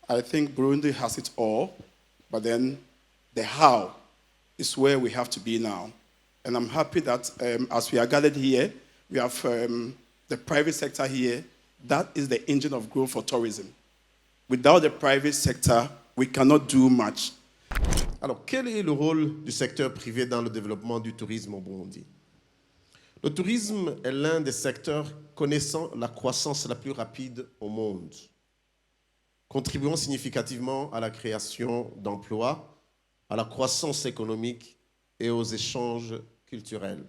I think Burundi has it all, but then the how is where we have to be now. And I'm happy that as we are gathered here, we have the private sector here. That is the engine of growth for tourism. Without the private sector, we cannot do much. Alors, quel est le rôle du secteur privé dans le développement du tourisme au Burundi? Le tourisme est l'un des secteurs connaissant la croissance la plus rapide au monde, contribuant significativement à la création d'emplois, à la croissance économique et aux échanges culturels.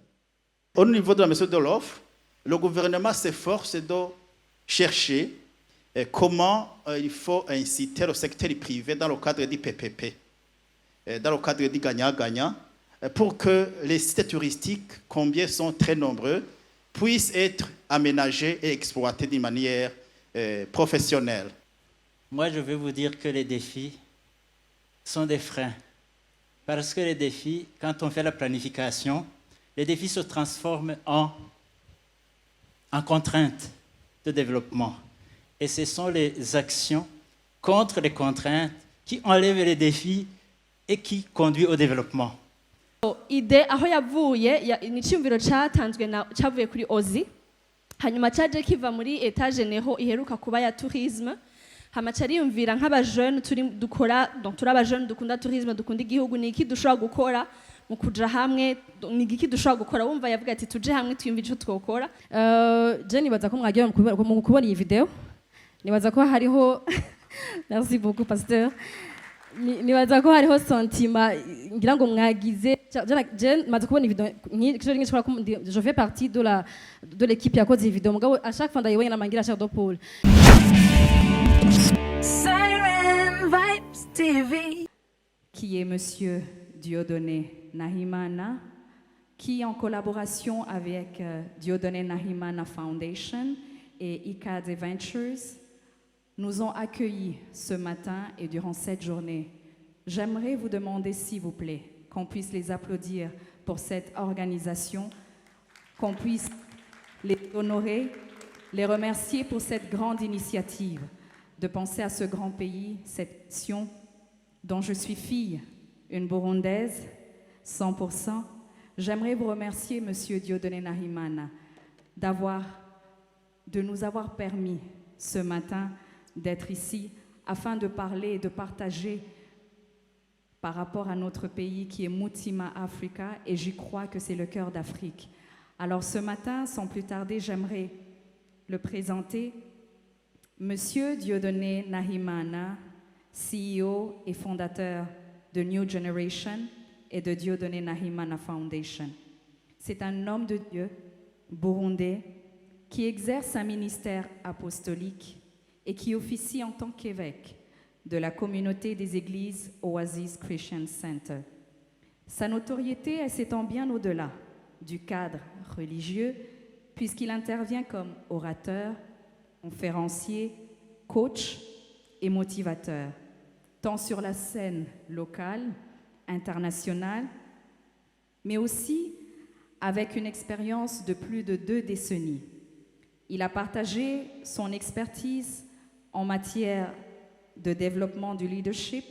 Au niveau de la maison de l'offre, le gouvernement s'efforce de chercher comment il faut inciter le secteur privé dans le cadre du PPP, dans le cadre du gagnant-gagnant, pour que les sites touristiques, combien sont très nombreux, puissent être aménagés et exploités d'une manière professionnelle. Moi, je vais vous dire que les défis sont des freins. Parce que les défis, quand on fait la planification, les défis se transforment en contraintes de développement. Et ce sont les actions contre les contraintes qui enlèvent les défis et qui conduisent au développement. Ide aho yavuye ni cyumviro cyavuye kuri Ozi, hanyuma cyaje kiva muri etage neho iheruka kuba ya tourisme. Hamacari yumvira nk'abajeune turi abajeune dukunda tourisme, dukunda igihugu, ni iki dushobora gukora mu kuja hamwe, ni iki dushobora gukora. Wumva yavuga ati tuje hamwe twiyumvira ico twokora. Je nibaza ko mwagiye mu kubona iyi video, nibaza ko hariho merci beaucoup pasteur, nibaza ko hariho sentiment ngira ngo mwagize. Je maze kubona video je fais partie de l'équipe yakoze iyi video, mugabo à chaque fois ndayibonye namangira Cher de Paul. Siren Vibes TV. Qui est Monsieur Dieudonné Nahimana, qui en collaboration avec Dieudonné Nahimana Foundation et ICAD Ventures nous ont accueillis ce matin et durant cette journée. J'aimerais vous demander, s'il vous plaît, qu'on puisse les applaudir pour cette organisation, qu'on puisse les honorer, les remercier pour cette grande initiative de penser à ce grand pays, cette nation dont je suis fille, une Burundaise, 100%. J'aimerais vous remercier, Monsieur Dieudonné Nahimana, de nous avoir permis ce matin d'être ici afin de parler et de partager par rapport à notre pays qui est Mutima Africa, et j'y crois que c'est le cœur d'Afrique. Alors ce matin, sans plus tarder, j'aimerais le présenter. Monsieur Dieudonné Nahimana, CEO et fondateur de New Generation et de Dieudonné Nahimana Foundation. C'est un homme de Dieu burundais qui exerce un ministère apostolique et qui officie en tant qu'évêque de la communauté des églises Oasis Christian Center. Sa notoriété s'étend bien au-delà du cadre religieux, puisqu'il intervient comme orateur, conférencier, coach et motivateur, tant sur la scène locale, internationale, mais aussi avec une expérience de plus de 2 décennies. Il a partagé son expertise en matière de développement du leadership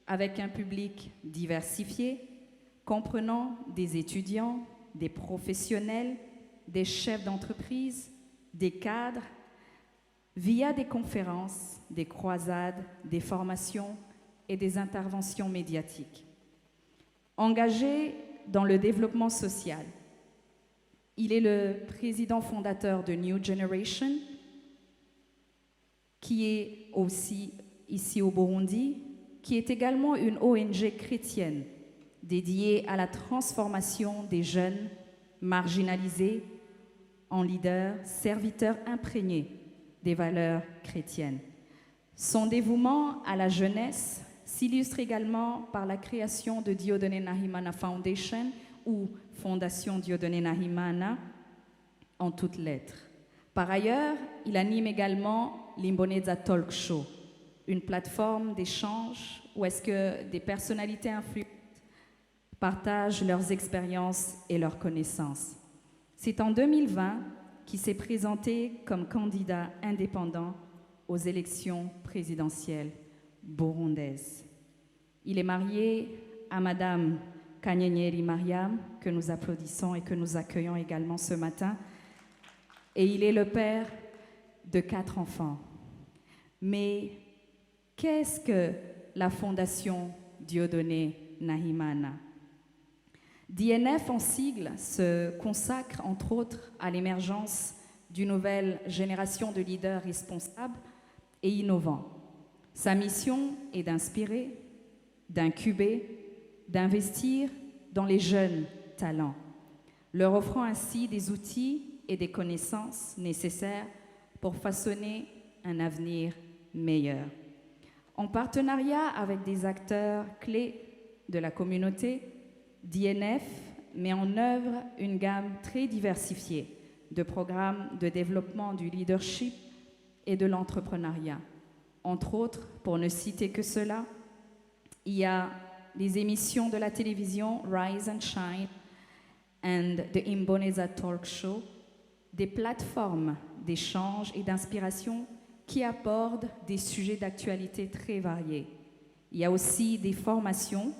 avec un public diversifié, comprenant des étudiants, des professionnels, des chefs d'entreprise, des cadres, via des conférences, des croisades, des formations et des interventions médiatiques. Engagé dans le développement social, il est le président fondateur de New Generation, qui est aussi ici au Burundi, qui est également une ONG chrétienne dédiée à la transformation des jeunes marginalisés en leaders, serviteurs imprégnés des valeurs chrétiennes. Son dévouement à la jeunesse s'illustre également par la création de Dieudonné Nahimana Foundation ou Fondation Dieudonné Nahimana en toutes lettres. Par ailleurs, il anime également l'Imboneza Talk Show, une plateforme d'échange où est-ce que des personnalités influentes partagent leurs expériences et leurs connaissances. C'est en 2020 qu'il s'est présenté comme candidat indépendant aux élections présidentielles burundaise. Il est marié à Madame Kanyenyeri Mariam, que nous applaudissons et que nous accueillons également ce matin. Et il est le père de 4 enfants. Mais qu'est-ce que la Fondation Dieudonné Nahimana? DNF en sigle se consacre entre autres à l'émergence d'une nouvelle génération de leaders responsables et innovants. Sa mission est d'inspirer, d'incuber, d'investir dans les jeunes talents, leur offrant ainsi des outils et des connaissances nécessaires pour façonner un avenir meilleur. En partenariat avec des acteurs clés de la communauté, DNF met en œuvre une gamme très diversifiée de programmes de développement du leadership et de l'entrepreneuriat. Entre autres, pour ne citer que cela, il y a les émissions de la télévision Rise and Shine and the Imboneza Talk Show, des plateformes d'échange et d'inspiration qui abordent des sujets d'actualité très variés. Il y a aussi des formations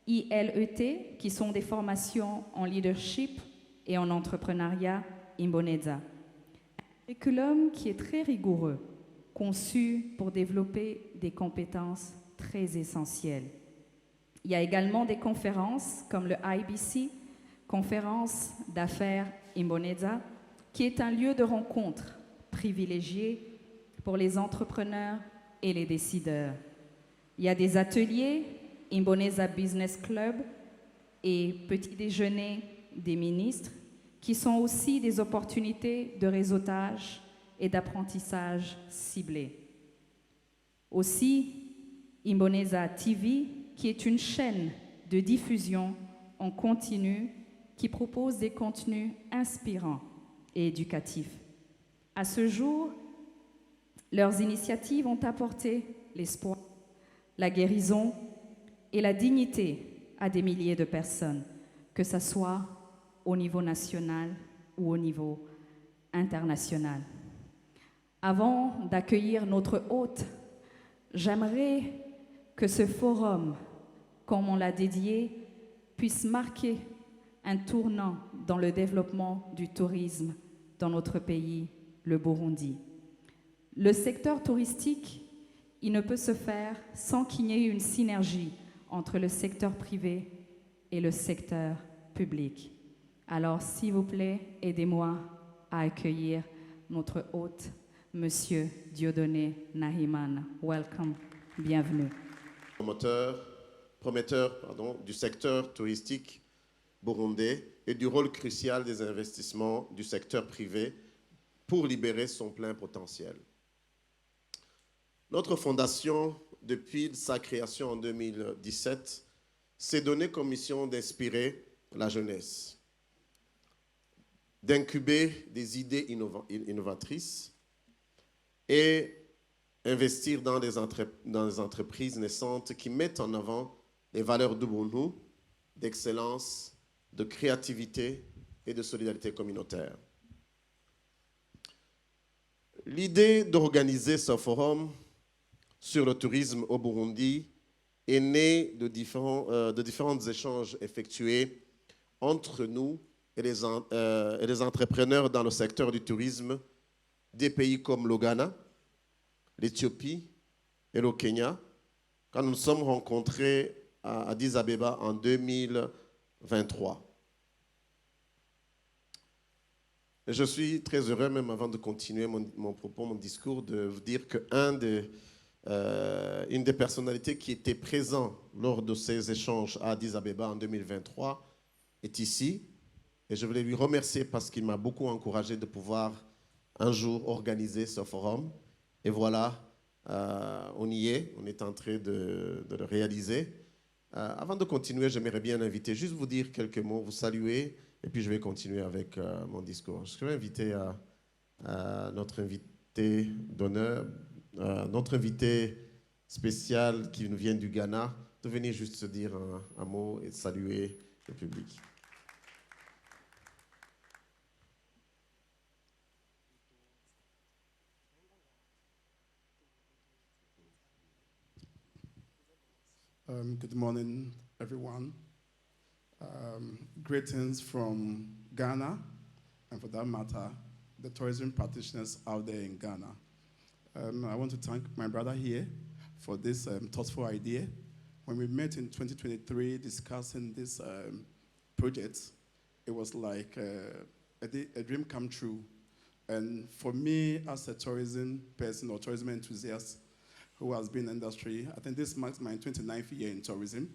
ILET, qui sont des formations en leadership et en entrepreneuriat Imboneza. Un curriculum qui est très rigoureux, conçu pour développer des compétences très essentielles. Il y a également des conférences comme le IBC, Conférence d'affaires Imboneza, qui est un lieu de rencontre privilégié pour les entrepreneurs et les décideurs. Il y a des ateliers Imboneza Business Club et petit déjeuner des ministres qui sont aussi des opportunités de réseautage et d'apprentissage ciblé. Aussi, Imboneza TV, qui est une chaîne de diffusion en continu qui propose des contenus inspirants et éducatifs. À ce jour, leurs initiatives ont apporté l'espoir, la guérison et la dignité à des milliers de personnes, que ce soit au niveau national ou au niveau international. Avant d'accueillir notre hôte, j'aimerais que ce forum, comme on l'a dédié, puisse marquer un tournant dans le développement du tourisme dans notre pays, le Burundi. Le secteur touristique, il ne peut se faire sans qu'il y ait une synergie entre le secteur privé et le secteur public. Alors, s'il vous plaît, aidez-moi à accueillir notre hôte, Monsieur Dieudonné Nahimana. Welcome, bienvenue. Prometteur du secteur touristique burundais et du rôle crucial des investissements du secteur privé pour libérer son plein potentiel. Notre fondation, depuis sa création en 2017, s'est donnée comme mission d'inspirer la jeunesse, d'incuber des idées innovatrices et investir dans des entreprises naissantes qui mettent en avant les valeurs d'Ubuntu, d'excellence, de créativité et de solidarité communautaire. L'idée d'organiser ce forum sur le tourisme au Burundi est née de différents échanges effectués entre nous et les entrepreneurs dans le secteur du tourisme des pays comme le Ghana, l'Éthiopie et le Kenya, quand nous nous sommes rencontrés à Addis Abeba en 2023. Et je suis très heureux, même avant de continuer mon propos, mon discours, de vous dire qu'une des personnalités qui était présente lors de ces échanges à Addis Abeba en 2023 est ici. Et je voulais lui remercier parce qu'il m'a beaucoup encouragé de pouvoir un jour organiser ce forum. Et voilà, on y est, on est en train de le réaliser. Avant de continuer, j'aimerais bien l'inviter, juste vous dire quelques mots, vous saluer, et puis je vais continuer avec mon discours. Je vais inviter notre invité d'honneur, notre invité spécial qui nous vient du Ghana, de venir juste se dire un mot et de saluer le public. Good morning, everyone. Greetings from Ghana, and for that matter, the tourism practitioners out there in Ghana. I want to thank my brother here for this thoughtful idea. When we met in 2023 discussing this project, it was like a dream come true. And for me, as a tourism person or tourism enthusiast who has been in the industry, I think this marks my 29th year in tourism.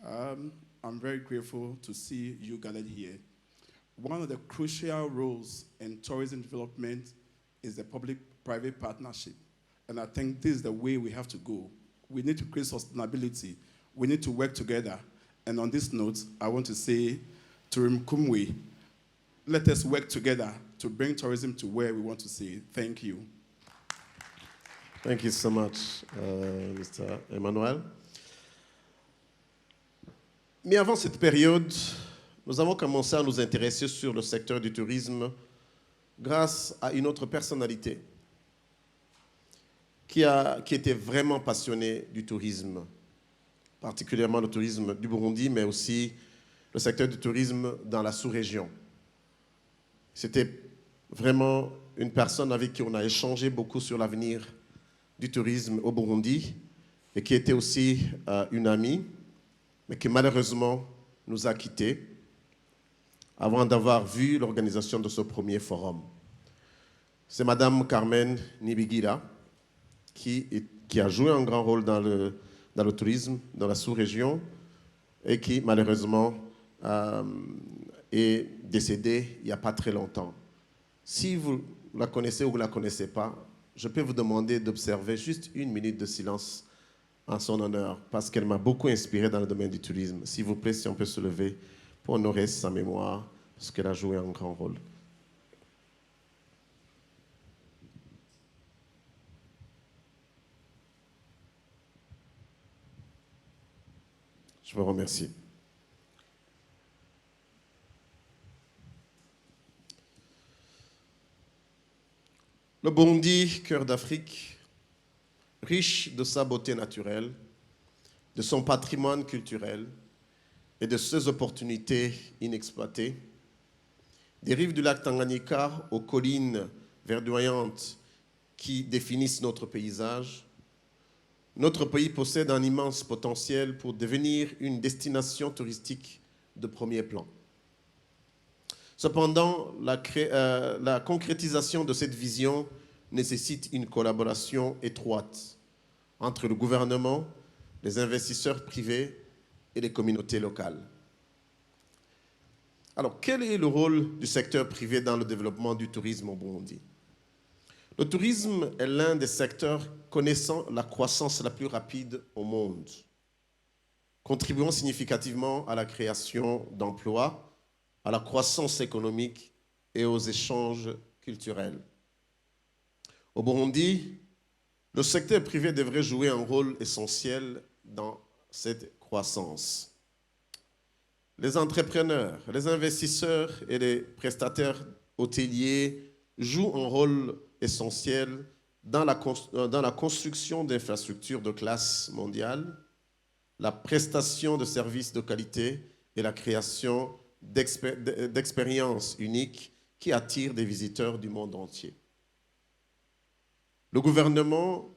I'm very grateful to see you gathered here. One of the crucial roles in tourism development is the public-private partnership. And I think this is the way we have to go. We need to create sustainability. We need to work together. And on this note, I want to say to Rimkumwe, let us work together to bring tourism to where we want to see it. Thank you. Thank you so much, Mr. Emmanuel. Mais avant cette période, nous avons commencé à nous intéresser sur le secteur du tourisme grâce à une autre personnalité qui était vraiment passionnée du tourisme, particulièrement le tourisme du Burundi, mais aussi le secteur du tourisme dans la sous-région. C'était vraiment une personne avec qui on a échangé beaucoup sur l'avenir du tourisme au Burundi et qui était aussi une amie, mais qui malheureusement nous a quittés avant d'avoir vu l'organisation de ce premier forum. C'est Madame Carmen Nibigira qui a joué un grand rôle dans le tourisme, dans la sous-région, et qui malheureusement est décédée il n'y a pas très longtemps. Si vous la connaissez ou vous ne la connaissez pas, je peux vous demander d'observer juste 1 minute de silence en son honneur, parce qu'elle m'a beaucoup inspiré dans le domaine du tourisme. S'il vous plaît, si on peut se lever pour honorer sa mémoire, parce qu'elle a joué un grand rôle. Je vous remercie. Le Burundi, cœur d'Afrique, riche de sa beauté naturelle, de son patrimoine culturel et de ses opportunités inexploitées, des rives du lac Tanganyika aux collines verdoyantes qui définissent notre paysage, notre pays possède un immense potentiel pour devenir une destination touristique de premier plan. Cependant, la concrétisation de cette vision nécessite une collaboration étroite entre le gouvernement, les investisseurs privés et les communautés locales. Alors, quel est le rôle du secteur privé dans le développement du tourisme au Burundi? Le tourisme est l'un des secteurs connaissant la croissance la plus rapide au monde, contribuant significativement à la création d'emplois, à la croissance économique et aux échanges culturels. Au Burundi, le secteur privé devrait jouer un rôle essentiel dans cette croissance. Les entrepreneurs, les investisseurs et les prestataires hôteliers jouent un rôle essentiel dans la construction d'infrastructures de classe mondiale, la prestation de services de qualité et la création d'expériences uniques qui attirent des visiteurs du monde entier. Le gouvernement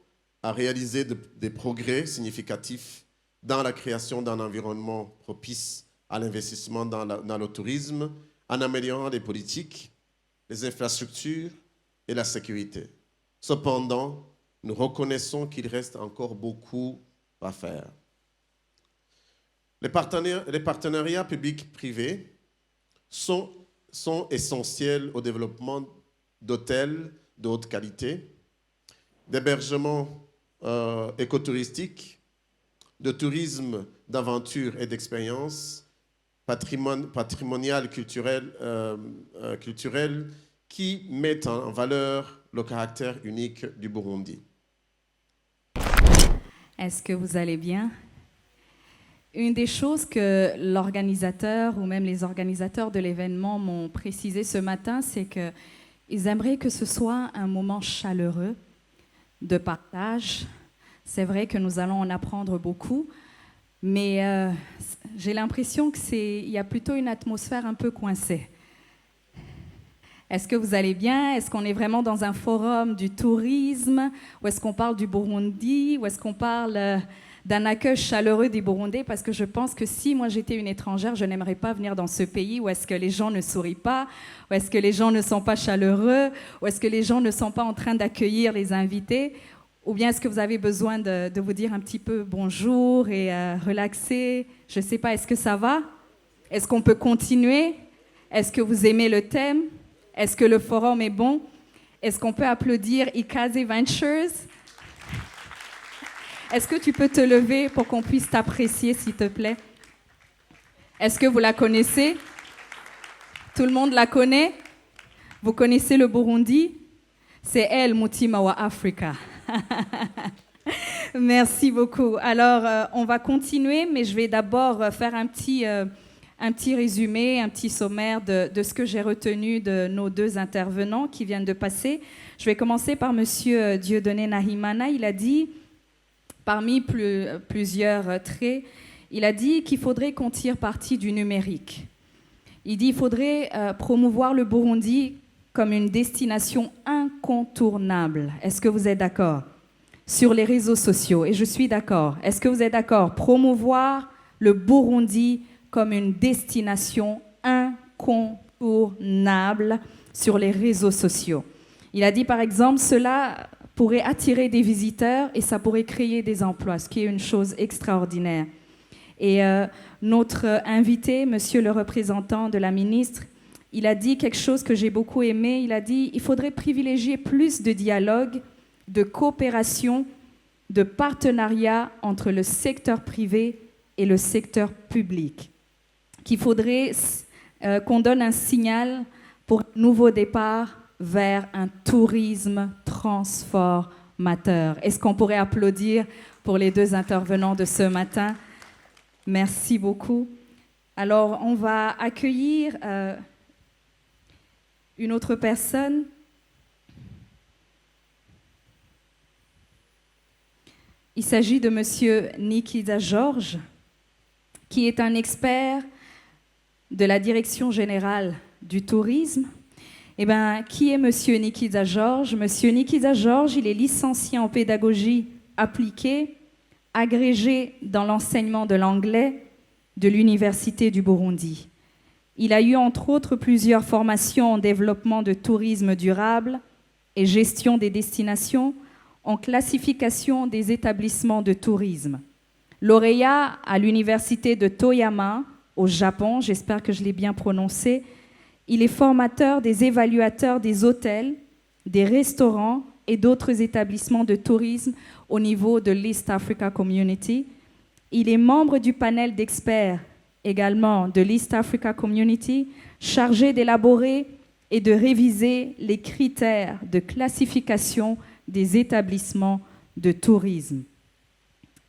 a réalisé des progrès significatifs dans la création d'un environnement propice à l'investissement dans le tourisme, en améliorant les politiques, les infrastructures et la sécurité. Cependant, nous reconnaissons qu'il reste encore beaucoup à faire. Les partenariats publics-privés sont essentiels au développement d'hôtels de haute qualité, d'hébergement écotouristique, de tourisme d'aventure et d'expérience, patrimonial culturel qui mettent en valeur le caractère unique du Burundi. Est-ce que vous allez bien? Une des choses que l'organisateur ou même les organisateurs de l'événement m'ont précisé ce matin, c'est qu'ils aimeraient que ce soit un moment chaleureux de partage. C'est vrai que nous allons en apprendre beaucoup, Mais j'ai l'impression qu'il y a plutôt une atmosphère un peu coincée. Est-ce que vous allez bien? Est-ce qu'on est vraiment dans un forum du tourisme? Ou est-ce qu'on parle du Burundi? Ou est-ce qu'on parle d'un accueil chaleureux des Burundais? Parce que je pense que si moi j'étais une étrangère, je n'aimerais pas venir dans ce pays où est-ce que les gens ne sourient pas, où est-ce que les gens ne sont pas chaleureux, où est-ce que les gens ne sont pas en train d'accueillir les invités. Ou bien est-ce que vous avez besoin de vous dire un petit peu bonjour et relaxer? Je ne sais pas, est-ce que ça va? Est-ce qu'on peut continuer? Est-ce que vous aimez le thème? Est-ce que le forum est bon? Est-ce qu'on peut applaudir Ikaze Ventures? Est-ce que tu peux te lever pour qu'on puisse t'apprécier, s'il te plaît? Est-ce que vous la connaissez? Tout le monde la connaît? Vous connaissez le Burundi? C'est elle, Mutima wa Africa. Merci beaucoup. Alors, on va continuer, mais je vais d'abord faire un petit résumé, un petit sommaire de ce que j'ai retenu de nos deux intervenants qui viennent de passer. Je vais commencer par Monsieur Dieudonné Nahimana. Il a dit, parmi plusieurs traits, il a dit qu'il faudrait qu'on tire parti du numérique. Il dit qu'il faudrait promouvoir le Burundi comme une destination incontournable. Est-ce que vous êtes d'accord? Sur les réseaux sociaux, et je suis d'accord. Est-ce que vous êtes d'accord? Promouvoir le Burundi comme une destination incontournable sur les réseaux sociaux. Il a dit par exemple, cela pourrait attirer des visiteurs et ça pourrait créer des emplois, ce qui est une chose extraordinaire. Et notre invité, monsieur le représentant de la ministre, il a dit quelque chose que j'ai beaucoup aimé. Il a dit il faudrait privilégier plus de dialogue, de coopération, de partenariat entre le secteur privé et le secteur public. Qu'il faudrait qu'on donne un signal pour un nouveau départ vers un tourisme transformateur. Est-ce qu'on pourrait applaudir pour les deux intervenants de ce matin? Merci beaucoup. Alors, on va accueillir une autre personne. Il s'agit de Monsieur Nikita Georges, qui est un expert de la Direction générale du tourisme. Eh bien, qui est Monsieur Nikita Georges? Monsieur Nikita Georges, il est licencié en pédagogie appliquée, agrégé dans l'enseignement de l'anglais de l'Université du Burundi. Il a eu entre autres plusieurs formations en développement de tourisme durable et gestion des destinations, en classification des établissements de tourisme. Lauréat à l'université de Toyama, au Japon, j'espère que je l'ai bien prononcé, il est formateur des évaluateurs des hôtels, des restaurants et d'autres établissements de tourisme au niveau de l'East Africa Community. Il est membre du panel d'experts également de l'East Africa Community, chargé d'élaborer et de réviser les critères de classification des établissements de tourisme.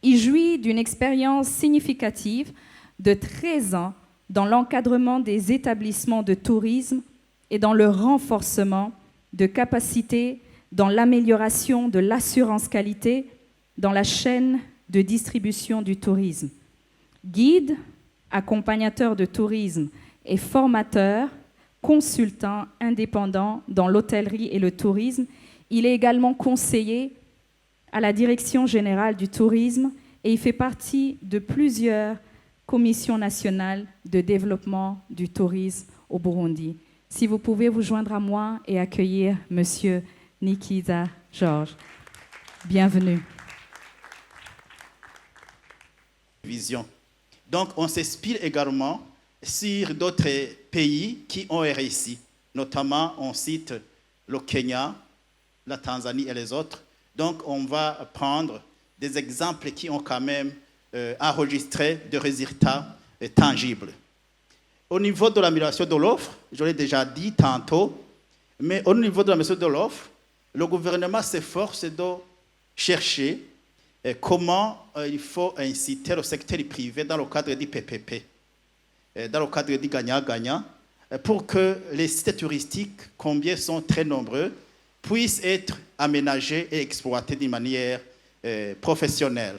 Il jouit d'une expérience significative de 13 ans dans l'encadrement des établissements de tourisme et dans le renforcement de capacités dans l'amélioration de l'assurance qualité dans la chaîne de distribution du tourisme. Guide, accompagnateur de tourisme et formateur, consultant indépendant dans l'hôtellerie et le tourisme, il est également conseiller à la Direction générale du tourisme et il fait partie de plusieurs commissions nationales de développement du tourisme au Burundi. Si vous pouvez vous joindre à moi et accueillir Monsieur Nikita Georges. Bienvenue. Vision. Donc, on s'inspire également sur d'autres pays qui ont réussi. Notamment, on cite le Kenya, la Tanzanie et les autres. Donc, on va prendre des exemples qui ont quand même enregistré des résultats tangibles. Au niveau de l'amélioration de l'offre, je l'ai déjà dit tantôt, mais au niveau de l'amélioration de l'offre, le gouvernement s'efforce de chercher comment il faut inciter le secteur privé dans le cadre du PPP, dans le cadre du gagnant-gagnant, pour que les sites touristiques, combien sont très nombreux, puissent être aménagés et exploités d'une manière professionnelle.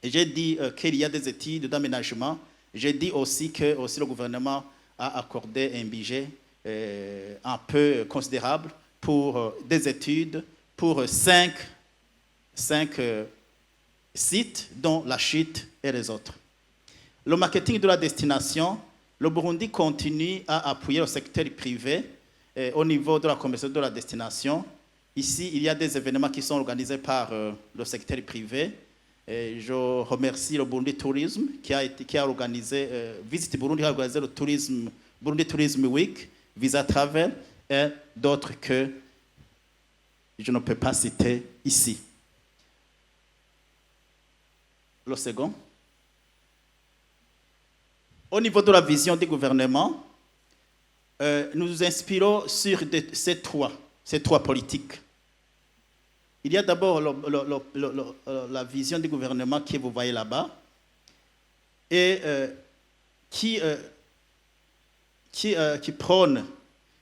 J'ai dit qu'il y a des études d'aménagement. J'ai dit aussi que aussi le gouvernement a accordé un budget un peu considérable pour des études pour 5 sites, dont la Chute et les autres. Le marketing de la destination, le Burundi continue à appuyer le secteur privé au niveau de la commercialisation de la destination. Ici, il y a des événements qui sont organisés par le secteur privé. Et je remercie le Burundi Tourisme qui a organisé, Visit Burundi a organisé le Burundi Tourism Week, Visa Travel et d'autres que je ne peux pas citer ici. Le second. Au niveau de la vision du gouvernement, nous nous inspirons sur ces trois politiques. Il y a d'abord la vision du gouvernement que vous voyez là-bas et qui prône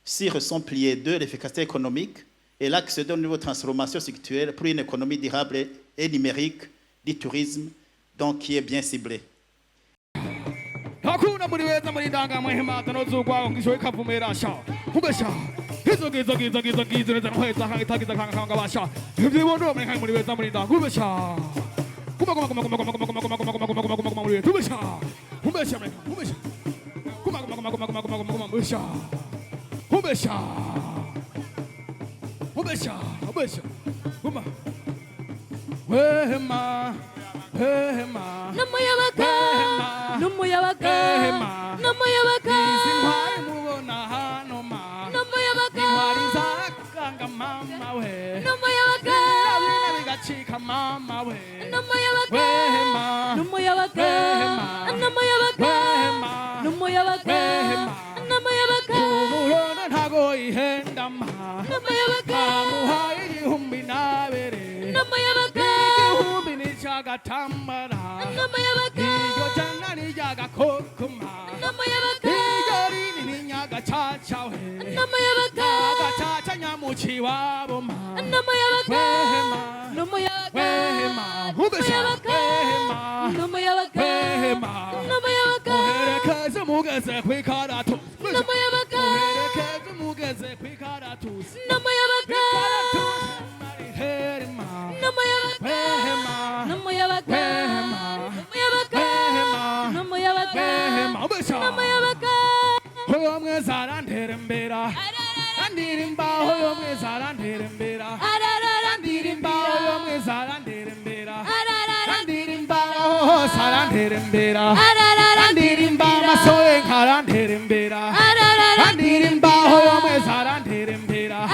sur son pilier 2 l'efficacité économique et l'axe de niveau de transformation structurelle pour une économie durable et numérique du tourisme, donc qui est bien ciblé. hakuna muri weza muri ndanga mwehimata nozugwa ngishoye kavumera sha kubesha hizo gizo neza nhweza hangitagiza kanga basha ivyibondo muri weza muri ndanga kubesha kuma muri weza kubesha kubesha kuma wehema Namoyabaka, Namoyabaka, Namoyabaka, Sinwari mubona hano ma Namoyabaka, Sinwari zakanga mama we Namoyabaka, Abina bigacika mama we Namoyabaka, Wehema Namoyabaka, Namoyabaka, Namoyabaka, Namoyabaka, Umurono ntago ihenda ma Namoyabaka, Kamuhaye igihumbi nabere Namoyabaka, Igihumbi nicagatambara Namoyabaka, Iyo jana nijagakokuma Namoyabaka, Iyo rini ninyagacaca we Namoyabaka, Agacaca nyamuci wabo ma Namoyabaka, Wehema Namoyabaka, Wehema Ubesha Wehema Namoyabaka, Wehema Namoyabaka, Uherekeze mugeze kwikaratu Namoyabaka, Uherekeze mugeze kwikaratu Namoyabaka, Herema Namoyabaka, Wehema Namoyabaka, Wehema Namoyabaka, Wehema Namoyabaka, Wehema Ubesha Namoyabaka, Hoyo mwezara nterembera Andirimba hoyo mwezara nterembera Andirimba hoyo mwezara nterembera Andirimba hoyo sara nterembera Andirimba masoe nkara nterembera Andirimba hoyo mwezara nterembera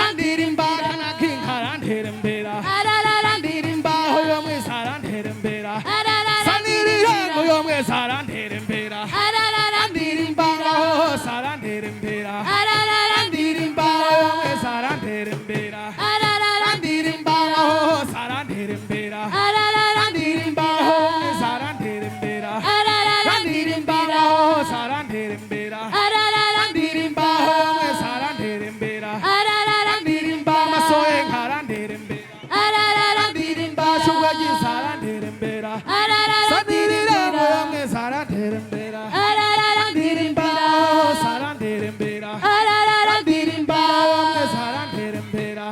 Andirimba kanaki nkara nterembera Andirimba hoyo mwezara nterembera Sanirira hoyo mwezara nterembera Andirimba hoyo sara nterembera Andirimba hoyo mwezara nterembera Andirimba hoyo sara nterembera Andirimba hoyo mwezara nterembera Andirimba hoyo sara nterembera Andirimba hoyo mwezara nterembera Andirimba masoe nkara nterembera Andirimba shugwa gisara nterembera Sanirira hoyo mwezara nterembera Andirimba hoyo sara nterembera Andirimba hoyo mwezara nterembera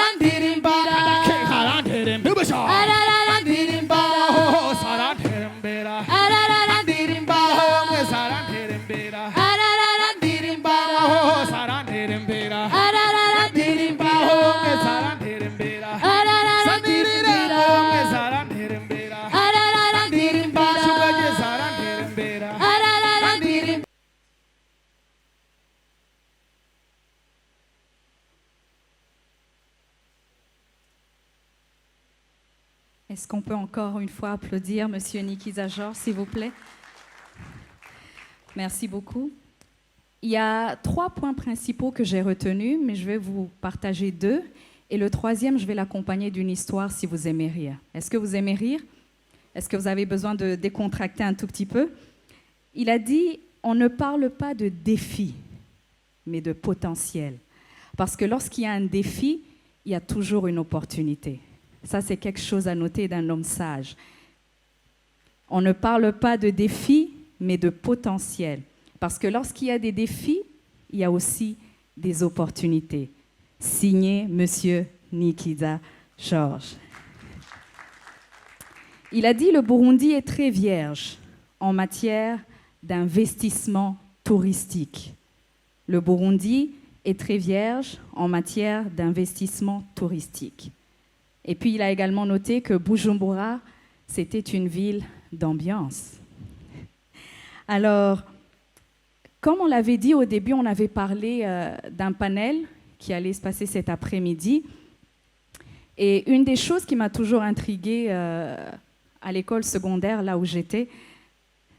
Andirimba kanake nkara nterembera Andirimba hoyo sara nterembera Andirimba hoyo mwezara nterembera Andirimba hoyo sara nterembera Andirimba hoyo mwezara nterembera Sanirira hoyo mwezara nterembera Andirimba shugwa gisara nterembera Andirimba Est-ce qu'on peut encore une fois applaudir Monsieur Niki Zajor, s'il vous plaît? Merci beaucoup. Il y a 3 points principaux que j'ai retenus, mais je vais vous partager 2. Et le 3e, je vais l'accompagner d'une histoire si vous aimez rire. Est-ce que vous aimez rire? Est-ce que vous avez besoin de décontracter un tout petit peu? Il a dit, on ne parle pas de défi, mais de potentiel. Parce que lorsqu'il y a un défi, il y a toujours une opportunité. Ça, c'est quelque chose à noter d'un homme sage. On ne parle pas de défis, mais de potentiel. Parce que lorsqu'il y a des défis, il y a aussi des opportunités. Signé Monsieur Nikita Georges. Il a dit le Burundi est très vierge en matière d'investissement touristique. Le Burundi est très vierge en matière d'investissement touristique. Et puis il a également noté que Bujumbura, c'était une ville d'ambiance. Alors, comme on l'avait dit au début, on avait parlé d'un panel qui allait se passer cet après-midi. Et une des choses qui m'a toujours intriguée à l'école secondaire, là où j'étais,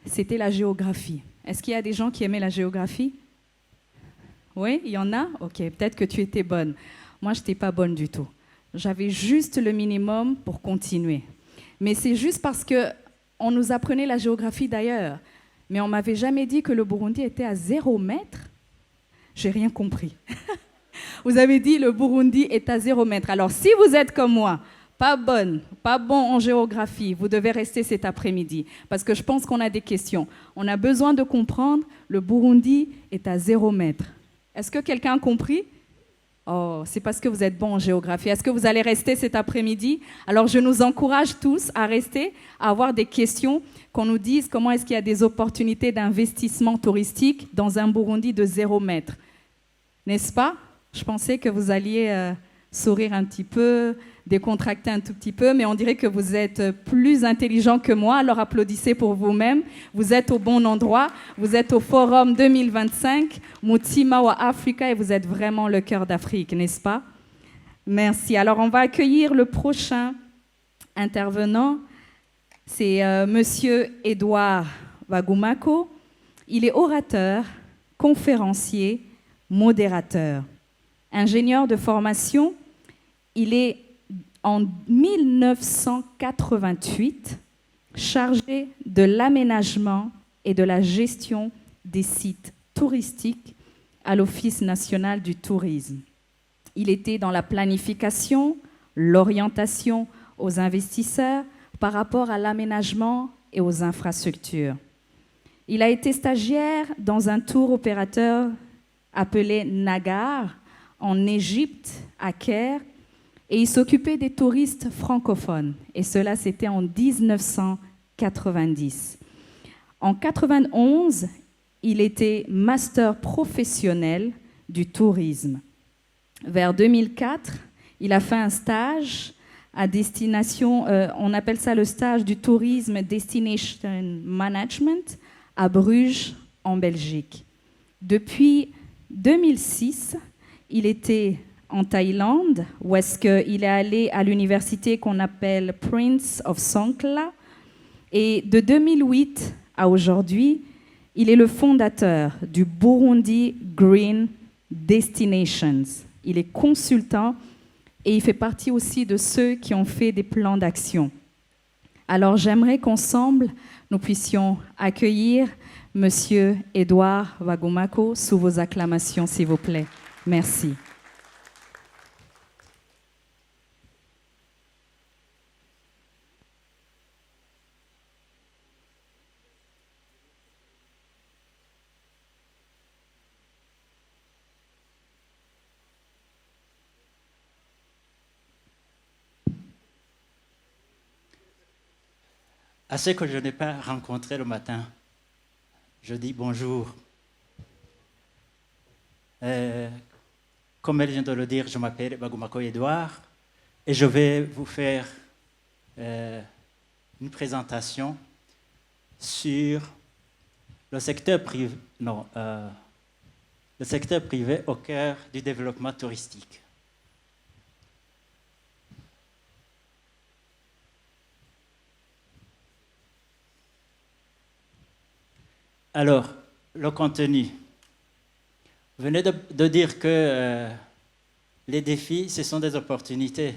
c'était la géographie. Est-ce qu'il y a des gens qui aimaient la géographie? Oui, il y en a? Ok, peut-être que tu étais bonne. Moi, je n'étais pas bonne du tout. J'avais juste le minimum pour continuer. Mais c'est juste parce qu'on nous apprenait la géographie d'ailleurs. Mais on ne m'avait jamais dit que le Burundi était à 0 mètre. J'ai rien compris. Vous avez dit le Burundi est à 0 mètre. Alors, si vous êtes comme moi, pas bonne, pas bon en géographie, vous devez rester cet après-midi. Parce que je pense qu'on a des questions. On a besoin de comprendre, le Burundi est à 0 mètre. Est-ce que quelqu'un a compris? Oh, c'est parce que vous êtes bon en géographie. Est-ce que vous allez rester cet après-midi? Alors, je nous encourage tous à rester, à avoir des questions, qu'on nous dise comment est-ce qu'il y a des opportunités d'investissement touristique dans un Burundi de 0 mètre. N'est-ce pas? Je pensais que vous alliez sourire un petit peu, décontracter un tout petit peu, mais on dirait que vous êtes plus intelligent que moi, alors applaudissez pour vous-même. Vous êtes au bon endroit, vous êtes au Forum 2025, Mutima wa Africa, et vous êtes vraiment le cœur d'Afrique, n'est-ce pas? Merci. Alors on va accueillir le prochain intervenant, c'est Monsieur Edouard Wagumako. Il est orateur, conférencier, modérateur. Ingénieur de formation, il est en 1988 chargé de l'aménagement et de la gestion des sites touristiques à l'Office national du tourisme. Il était dans la planification, l'orientation aux investisseurs par rapport à l'aménagement et aux infrastructures. Il a été stagiaire dans un tour opérateur appelé Nagar, en Égypte, à Caire, et il s'occupait des touristes francophones. Et cela, c'était en 1990. En 91, il était master professionnel du tourisme. Vers 2004, il a fait un stage à destination, on appelle ça le stage du tourisme Destination Management à Bruges, en Belgique. Depuis 2006, il était en Thaïlande, où est-ce qu'il est allé à l'université qu'on appelle Prince of Songkhla. Et de 2008 à aujourd'hui, il est le fondateur du Burundi Green Destinations. Il est consultant et il fait partie aussi de ceux qui ont fait des plans d'action. Alors j'aimerais qu'ensemble, nous puissions accueillir Monsieur Edouard Wagumako sous vos acclamations, s'il vous plaît. Merci. À ceux que je n'ai pas rencontrés le matin, je dis bonjour. Comme elle vient de le dire, je m'appelle Wagumako Edouard et je vais vous faire une présentation sur le secteur privé, le secteur privé au cœur du développement touristique. Alors, le contenu. Vous venez de dire que les défis, ce sont des opportunités.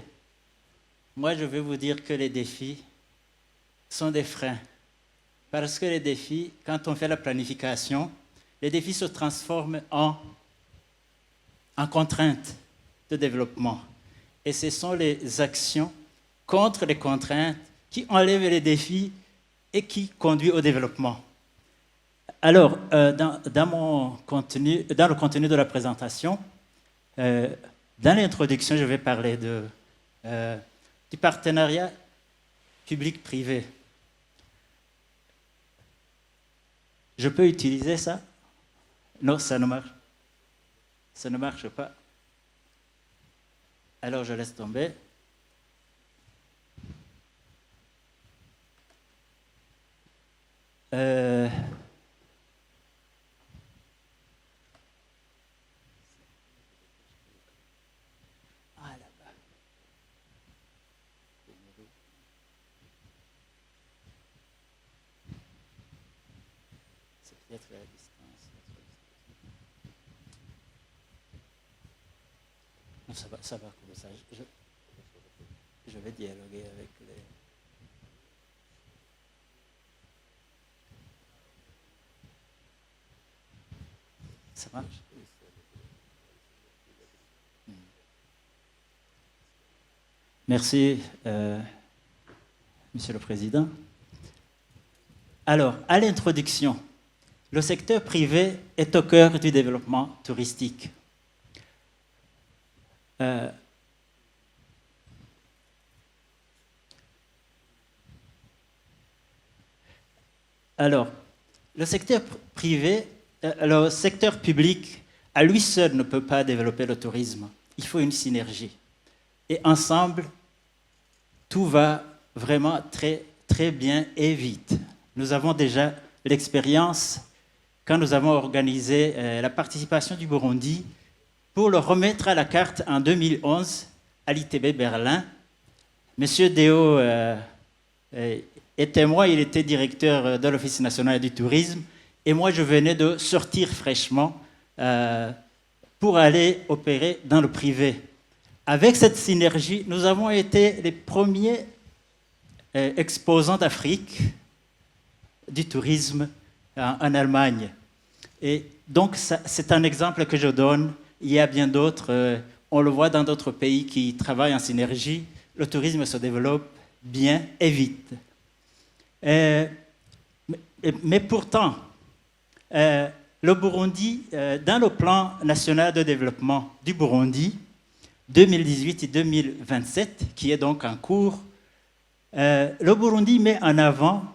Moi, je vais vous dire que les défis sont des freins. Parce que les défis, quand on fait la planification, les défis se transforment en contraintes de développement. Et ce sont les actions contre les contraintes qui enlèvent les défis et qui conduit au développement. Alors, dans le contenu de la présentation, dans l'introduction, je vais parler du partenariat public-privé. Je peux utiliser ça? Non, ça ne marche. Ça ne marche pas. Alors, je laisse tomber. Peut-être à distance. Non, ça va comme ça. Je vais dialoguer avec les... Ça marche? Merci, Monsieur le Président. Alors, à l'introduction, le secteur privé est au cœur du développement touristique. Alors, le secteur privé, le secteur public, à lui seul ne peut pas développer le tourisme. Il faut une synergie. Et ensemble, tout va vraiment très, très bien et vite. Nous avons déjà l'expérience quand nous avons organisé la participation du Burundi pour le remettre à la carte en 2011 à l'ITB Berlin. Monsieur Déo était moi, il était directeur de l'Office national du tourisme, et moi je venais de sortir fraîchement pour aller opérer dans le privé. Avec cette synergie, nous avons été les premiers exposants d'Afrique du tourisme en Allemagne. Et donc, c'est un exemple que je donne. Il y a bien d'autres. On le voit dans d'autres pays qui travaillent en synergie. Le tourisme se développe bien et vite. Mais pourtant, le Burundi, dans le plan national de développement du Burundi, 2018 et 2027, qui est donc en cours, le Burundi met en avant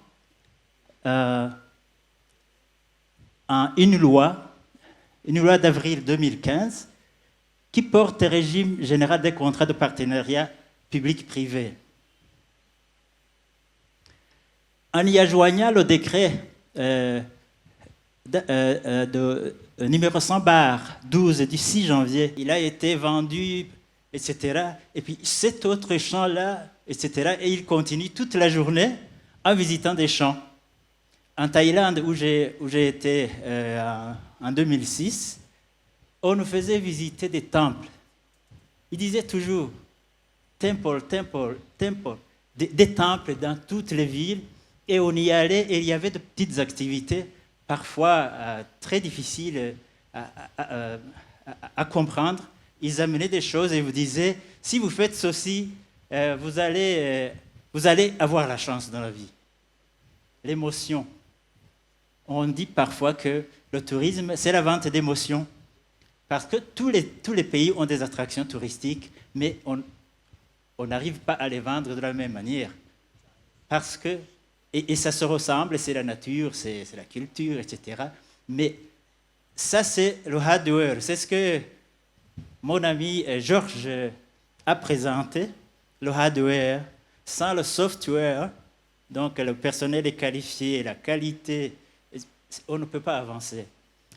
une loi d'avril 2015 qui porte le régime général des contrats de partenariat public-privé. En y adjoignant le décret numéro 100/12 du 6 janvier, il a été vendu, etc. Et puis cet autre champ-là, etc. Et il continue toute la journée en visitant des champs. En Thaïlande, où j'ai été en 2006, on nous faisait visiter des temples. Il disait toujours temple, temple, temple, des temples dans toutes les villes, et on y allait et il y avait de petites activités, parfois très difficiles à comprendre. Ils amenaient des choses et vous disaient, si vous faites ceci, vous allez avoir la chance dans la vie. L'émotion. On dit parfois que le tourisme, c'est la vente d'émotions. Parce que tous les pays ont des attractions touristiques, mais on n'arrive pas à les vendre de la même manière. Parce que, et ça se ressemble, c'est la nature, c'est la culture, etc. Mais ça, c'est le hardware. C'est ce que mon ami Georges a présenté, le hardware. Sans le software, donc le personnel est qualifié, la qualité, on ne peut pas avancer.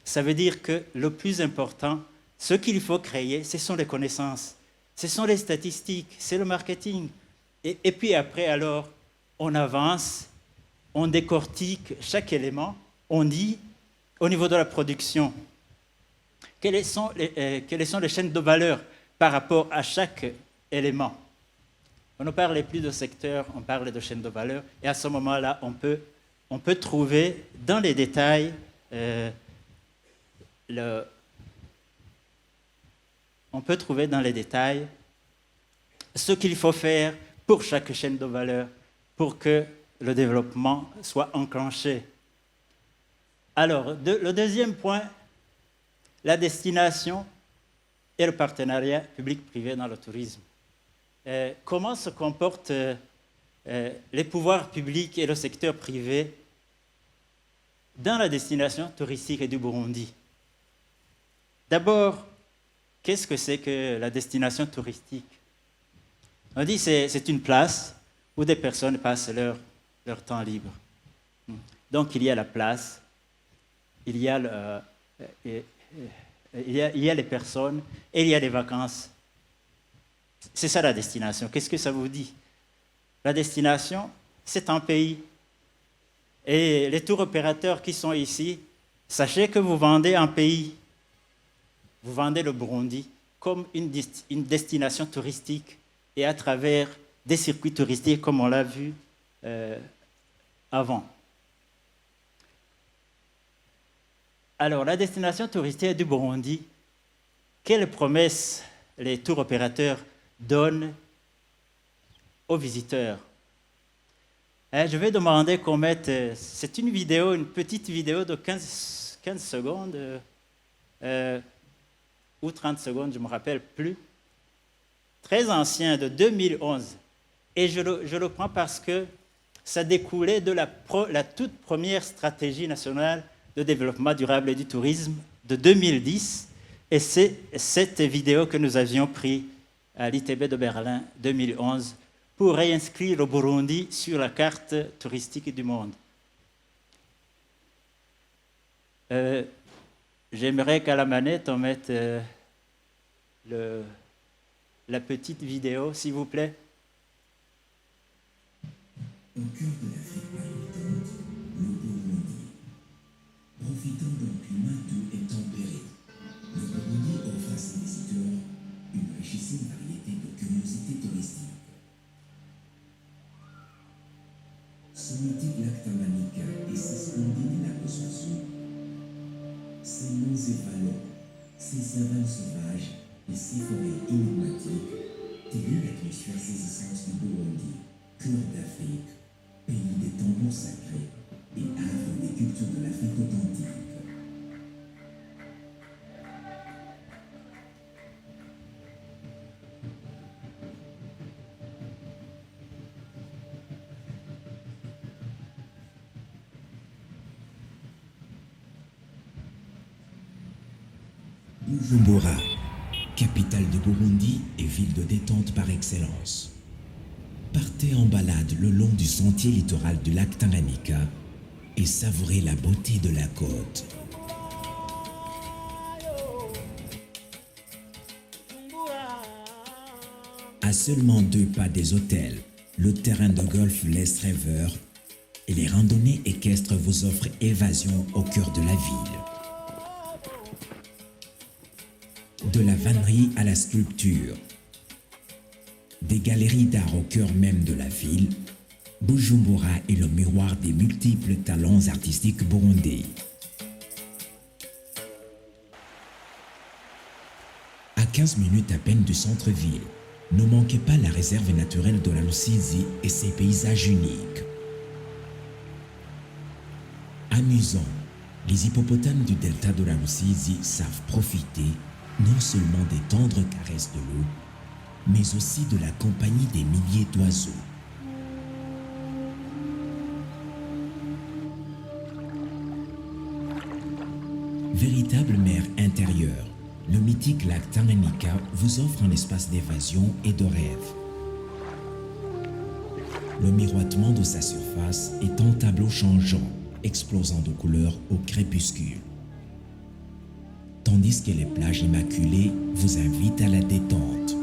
Ça veut dire que le plus important, ce qu'il faut créer, ce sont les connaissances, ce sont les statistiques, c'est le marketing. Et puis après, alors, on avance, on décortique chaque élément, on dit, au niveau de la production, quelles sont les chaînes de valeur par rapport à chaque élément. On ne parlait plus de secteur, on parlait de chaîne de valeur, et à ce moment-là, on peut trouver dans les détails ce qu'il faut faire pour chaque chaîne de valeur, pour que le développement soit enclenché. Alors, le deuxième point, la destination et le partenariat public-privé dans le tourisme. Comment se comportent les pouvoirs publics et le secteur privé dans la destination touristique du Burundi? D'abord, qu'est-ce que c'est que la destination touristique? On dit que c'est une place où des personnes passent leur temps libre. Donc il y a la place, il y a les personnes et il y a les vacances. C'est ça la destination. Qu'est-ce que ça vous dit? La destination, c'est un pays. Et les tours opérateurs qui sont ici, sachez que vous vendez un pays. Vous vendez le Burundi comme une destination touristique et à travers des circuits touristiques comme on l'a vu avant. Alors, la destination touristique du Burundi, quelles promesses les tours opérateurs donnent aux visiteurs? Je vais demander qu'on mette, c'est une vidéo, une petite vidéo de 15 secondes ou 30 secondes, je ne me rappelle plus, très ancien, de 2011. Et je le prends parce que ça découlait de la toute première stratégie nationale de développement durable et du tourisme de 2010. Et c'est cette vidéo que nous avions prise à l'ITB de Berlin 2011 pour réinscrire le Burundi sur la carte touristique du monde. J'aimerais qu'à la manette, on mette la petite vidéo, s'il vous plaît. Au cœur de l'Afrique palpitante, le Burundi. Profitant d'un climat doux et tempéré, le Burundi offre à ses visiteurs une richissime variété de curiosités touristiques. Son mythique lac Tanganyika et ses splendides lacs Osuasu, ses monts et vallons, ses savanes sauvages et ses forêts énigmatiques témoignent l'atmosphère saisissante du Burundi, cœur d'Afrique, pays des tambours sacrés et havre des cultures de l'Afrique authentique. Bujumbura, capitale du Burundi et ville de détente par excellence. Partez en balade le long du sentier littoral du lac Tanganyika et savourez la beauté de la côte. À seulement 2 pas des hôtels, le terrain de golf laisse rêveur et les randonnées équestres vous offrent évasion au cœur de la ville. De la vannerie à la sculpture, des galeries d'art au cœur même de la ville, Bujumbura est le miroir des multiples talents artistiques burundais. À 15 minutes à peine du centre-ville, ne manquez pas la réserve naturelle de la Rusizi et ses paysages uniques. Amusant, les hippopotames du delta de la Rusizi savent profiter non seulement des tendres caresses de l'eau, mais aussi de la compagnie des milliers d'oiseaux. Véritable mer intérieure, le mythique lac Tanganyika vous offre un espace d'évasion et de rêve. Le miroitement de sa surface est un tableau changeant, explosant de couleurs au crépuscule. Tandis que les plages immaculées vous invitent à la détente.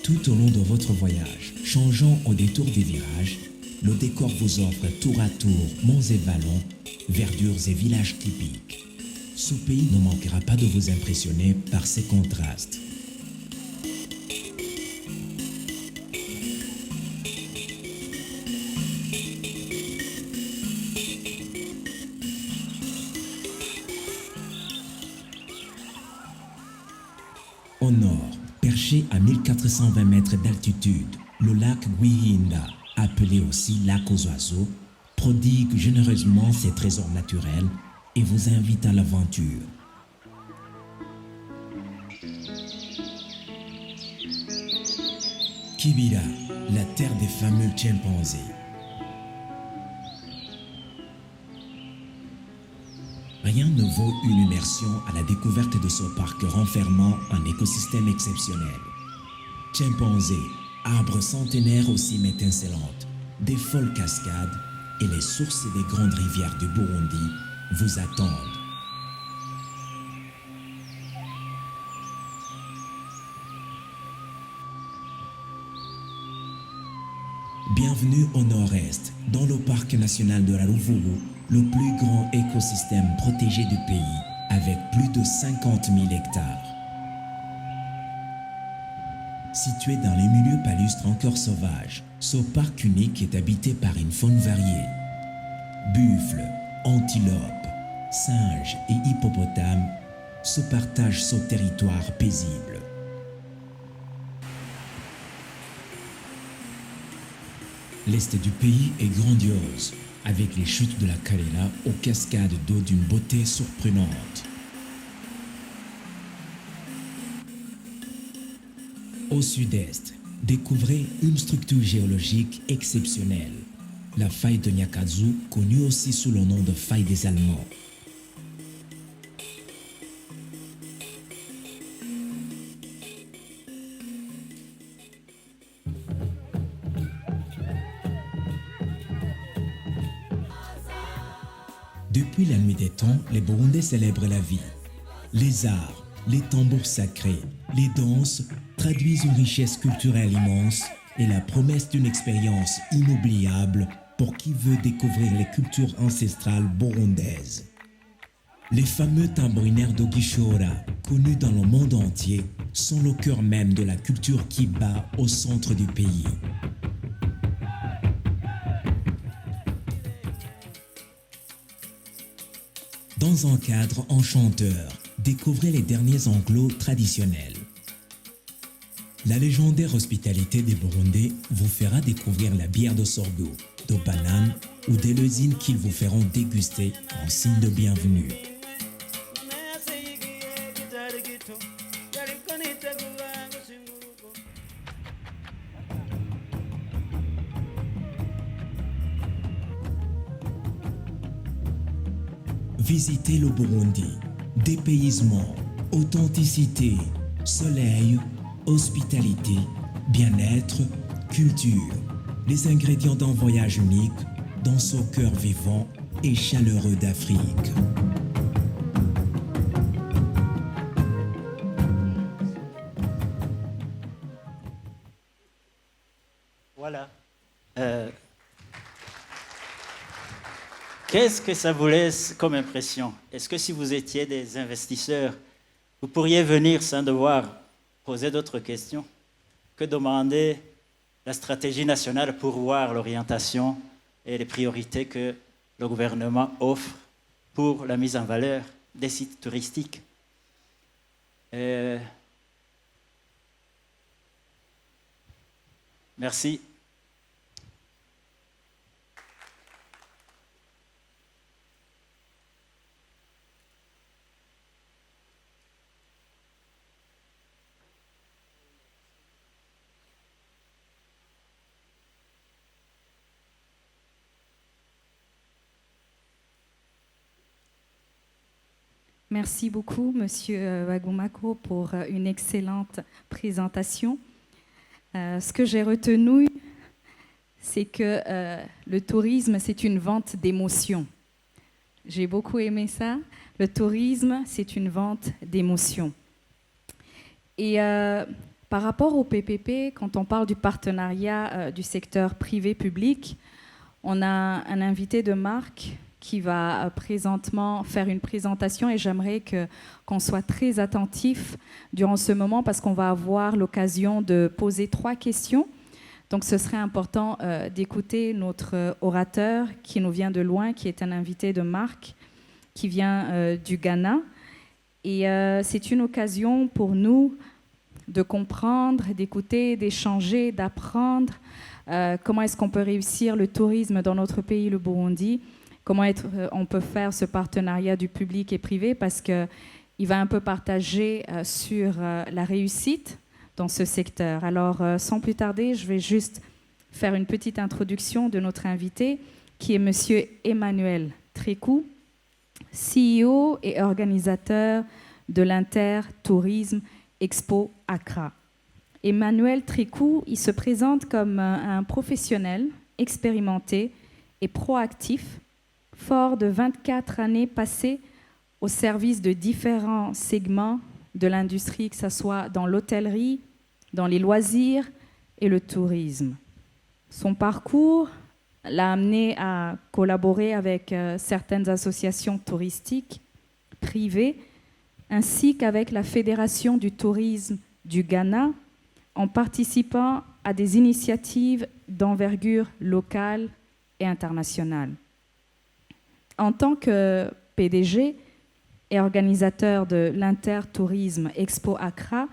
Tout au long de votre voyage, changeant au détour des virages, le décor vous offre tour à tour monts et vallons, verdures et villages typiques. Ce pays ne manquera pas de vous impressionner par ses contrastes. au nord, perché à 1420 mètres d'altitude, le lac Gwihinda, appelé aussi lac aux oiseaux, prodigue généreusement ses trésors naturels et vous invite à l'aventure. Kibira, la terre des fameux chimpanzés. Rien ne vaut une immersion à la découverte de ce parc renfermant un écosystème exceptionnel. Chimpanzés, arbres centenaires aux cimes étincelantes, des folles cascades et les sources des grandes rivières du Burundi vous attendent. Bienvenue au nord-est, dans le parc national de la Ruvulu, le plus grand écosystème protégé du pays, avec plus de 50 000 hectares. Situé dans les milieux palustres encore sauvages, ce parc unique est habité par une faune variée. Buffles, antilopes, singes et hippopotames se partagent ce territoire paisible. L'est du pays est grandiose, avec les chutes de la Kalela aux cascades d'eau d'une beauté surprenante. Au sud-est, découvrez une structure géologique exceptionnelle, la faille de Nyakazu, connue aussi sous le nom de faille des Allemands. Depuis la nuit des temps, les Burundais célèbrent la vie. Les arts, les tambours sacrés, les danses traduisent une richesse culturelle immense et la promesse d'une expérience inoubliable pour qui veut découvrir les cultures ancestrales burundaises. Les fameux tambourinaires d'Ogishora, connus dans le monde entier, sont le cœur même de la culture qui bat au centre du pays. Dans un cadre enchanteur, découvrez les derniers enclos traditionnels. La légendaire hospitalité des Burundais vous fera découvrir la bière de sorgho, de banane ou des leusines qu'ils vous feront déguster en signe de bienvenue. Visitez le Burundi. Dépaysement, authenticité, soleil, hospitalité, bien-être, culture. Les ingrédients d'un voyage unique dans ce cœur vivant et chaleureux d'Afrique. Voilà. Qu'est-ce que ça vous laisse comme impression? Est-ce que si vous étiez des investisseurs, vous pourriez venir sans devoir poser d'autres questions que demander la stratégie nationale pour voir l'orientation et les priorités que le gouvernement offre pour la mise en valeur des sites touristiques? Merci. Merci beaucoup, Monsieur Wagumako, pour une excellente présentation. Ce que j'ai retenu, c'est que le tourisme, c'est une vente d'émotions. J'ai beaucoup aimé ça. Le tourisme, c'est une vente d'émotions. Et par rapport au PPP, quand on parle du partenariat du secteur privé-public, on a un invité de marque qui va présentement faire une présentation et j'aimerais qu'on soit très attentif durant ce moment parce qu'on va avoir l'occasion de poser 3 questions. Donc ce serait important d'écouter notre orateur qui nous vient de loin, qui est un invité de marque, qui vient du Ghana. Et c'est une occasion pour nous de comprendre, d'écouter, d'échanger, d'apprendre comment est-ce qu'on peut réussir le tourisme dans notre pays, le Burundi, comment on peut faire ce partenariat du public et privé, parce qu'il va un peu partager sur la réussite dans ce secteur. Alors, sans plus tarder, je vais juste faire une petite introduction de notre invité, qui est Monsieur Emmanuel Trécou, CEO et organisateur de l'Inter-Tourisme Expo Accra. Emmanuel Trécou, il se présente comme un professionnel expérimenté et proactif, fort de 24 années passées au service de différents segments de l'industrie, que ce soit dans l'hôtellerie, dans les loisirs et le tourisme. Son parcours l'a amené à collaborer avec certaines associations touristiques privées, ainsi qu'avec la Fédération du tourisme du Ghana, en participant à des initiatives d'envergure locale et internationale. En tant que PDG et organisateur de l'Inter-Tourisme Expo Accra,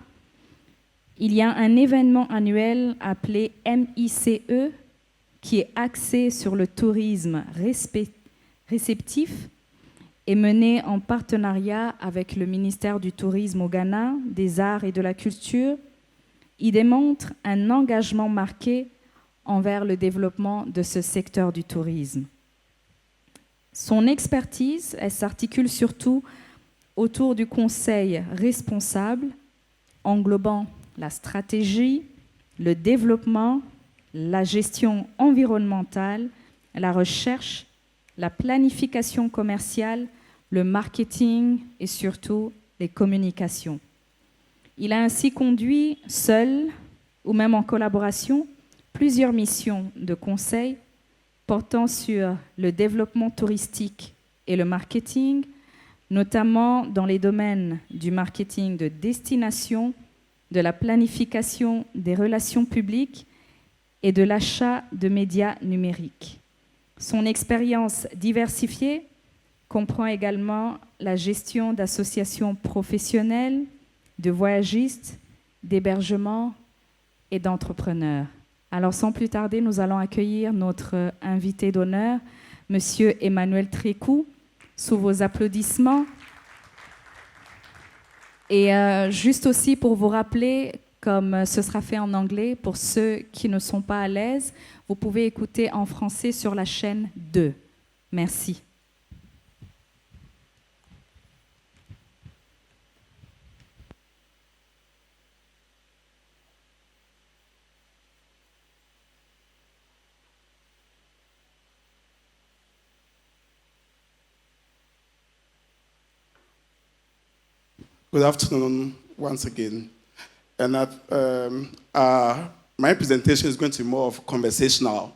il y a un événement annuel appelé MICE qui est axé sur le tourisme réceptif et mené en partenariat avec le ministère du Tourisme au Ghana, des Arts et de la Culture. Il démontre un engagement marqué envers le développement de ce secteur du tourisme. Son expertise, elle s'articule surtout autour du conseil responsable, englobant la stratégie, le développement, la gestion environnementale, la recherche, la planification commerciale, le marketing et surtout les communications. Il a ainsi conduit seul ou même en collaboration plusieurs missions de conseil portant sur le développement touristique et le marketing, notamment dans les domaines du marketing de destination, de la planification des relations publiques et de l'achat de médias numériques. Son expérience diversifiée comprend également la gestion d'associations professionnelles, de voyagistes, d'hébergement et d'entrepreneurs. Alors, sans plus tarder, nous allons accueillir notre invité d'honneur, Monsieur Emmanuel Trécou, sous vos applaudissements. Et juste aussi pour vous rappeler, comme ce sera fait en anglais, pour ceux qui ne sont pas à l'aise, vous pouvez écouter en français sur la chaîne 2. Merci. Good afternoon once again. And my presentation is going to be more of conversational.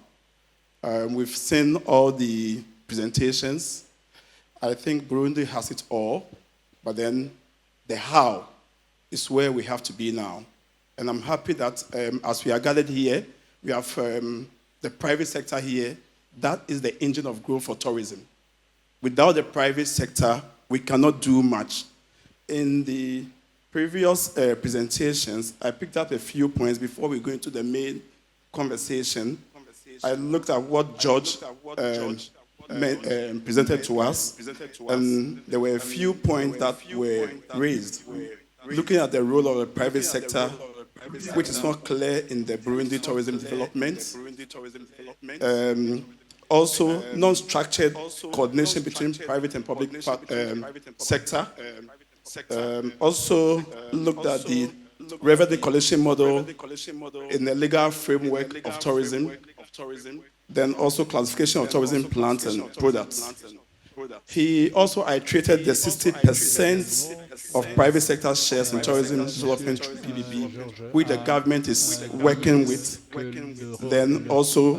We've seen all the presentations. I think Burundi has it all, but then the how is where we have to be now. And I'm happy that as we are gathered here, we have the private sector here. That is the engine of growth for tourism. Without the private sector, we cannot do much. In the previous presentations, I picked up a few points before we go into the main conversation. I looked at what George presented to us, and there were a few points that were raised. Looking at the role of the private sector, which is not clear in the Burundi tourism development. Also, non-structured coordination between private and public sector. Also looked at the revenue collection model in the legal framework of tourism, then also classification of tourism plants and products. He also iterated the 60% of private sector shares in tourism development through PPP, which the government is working with then also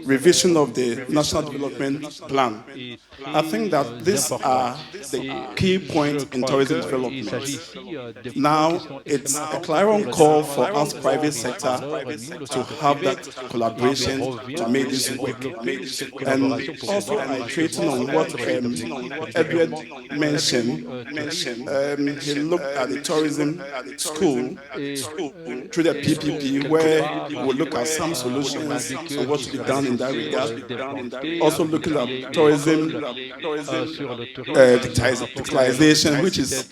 revision of the National Development Plan. I think that these are the key points in tourism development. Now, it's a clarion call for us private sector to have that collaboration to make this work. And also, I'm creating on what Edward mentioned. He looked at the tourism school through the PPP, where we look at some solutions on what to be done in that regard. Also looking at tourism digitalization, which is a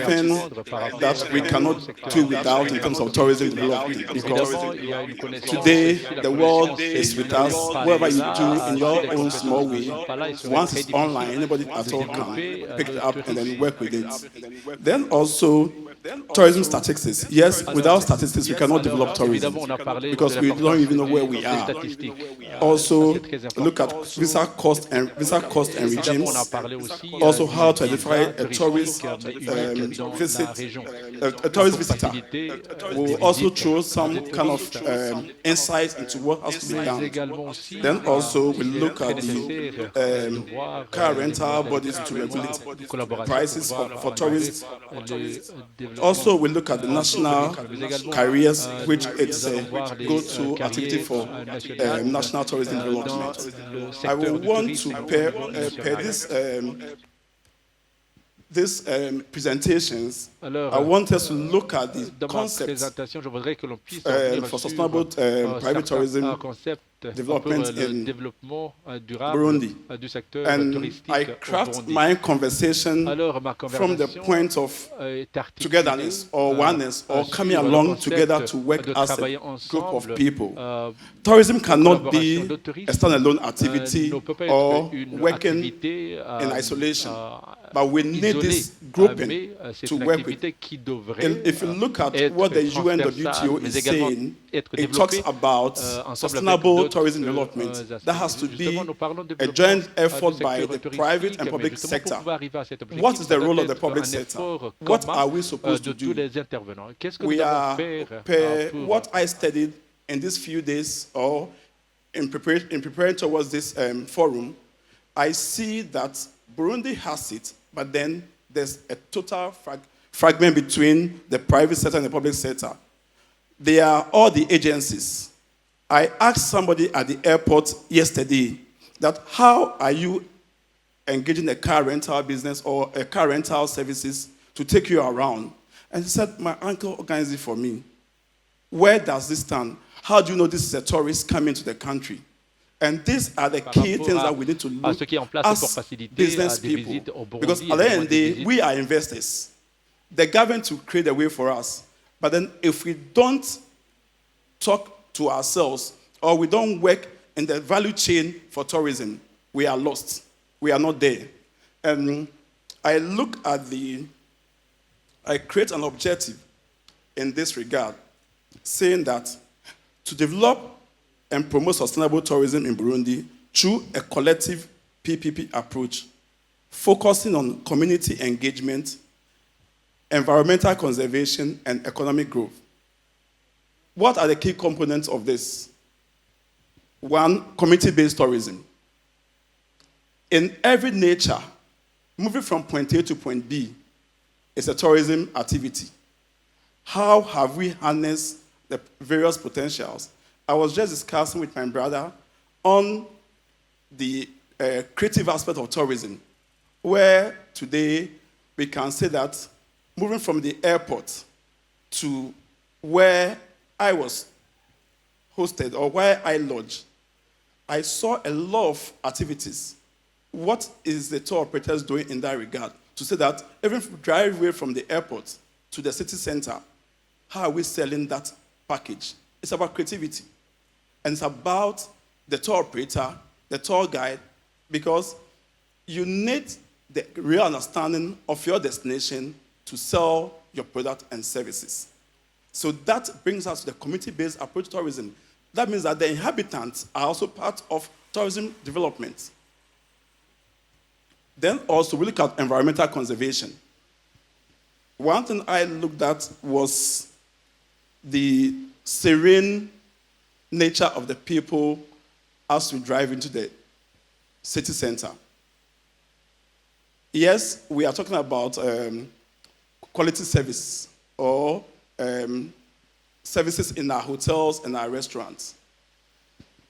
thing that we cannot do without in terms of tourism development. Because today the world is with us. Whatever you do in your own small way, once it's online, anybody at all can pick it up and then work with it. Then also tourism statistics. Yes, without statistics, we cannot develop tourism because we don't even know where we are. Also, look at visa cost and regimes. Also, how to identify a tourist a tourist visitor. Will also throw some kind of insights into what has to be done. Then also, we look at the car rental bodies to regulate prices for tourists. Also, we look at the national careers, which is a go-to activity for national tourism development. I will want to pair these presentations. I want us to look at the concepts for sustainable private tourism development in Burundi. And I craft my conversation from the point of togetherness or oneness or coming along together to work as a group of people. Tourism cannot be a standalone activity or working in isolation, but we need this grouping to work with. And if you look at what the UNWTO is saying, it talks about sustainable tourism development. That has to be a joint effort by the private and public sector. What is the role of the public sector? What are we supposed to do? We are, what I studied in these few days or in preparing towards this forum, I see that Burundi has it, but then there's a total fragment between the private sector and the public sector. They are all the agencies. I asked somebody at the airport yesterday that how are you engaging a car rental business or a car rental services to take you around? And he said, my uncle organized it for me. Where does this stand? How do you know this is a tourist coming to the country? And these are the key things that we need to look as business people. Because at the end of the day, we are investors. The government will create a way for us. But then if we don't talk to ourselves or we don't work in the value chain for tourism, we are lost. We are not there. And I look at I create an objective in this regard, saying that to develop and promote sustainable tourism in Burundi through a collective PPP approach, focusing on community engagement, environmental conservation, and economic growth. What are the key components of this? One, community-based tourism. In every nature, moving from point A to point B is a tourism activity. How have we harnessed the various potentials? I was just discussing with my brother on the creative aspect of tourism, where today we can say that moving from the airport to where I was hosted or where I lodged, I saw a lot of activities. What is the tour operators doing in that regard? To say that even if we drive away from the airport to the city center, how are we selling that package? It's about creativity. And it's about the tour operator, the tour guide, because you need the real understanding of your destination to sell your product and services. So that brings us to the community-based approach to tourism. That means that the inhabitants are also part of tourism development. Then also we look at environmental conservation. One thing I looked at was the serene nature of the people as we drive into the city center. Yes, we are talking about quality service or services in our hotels and our restaurants.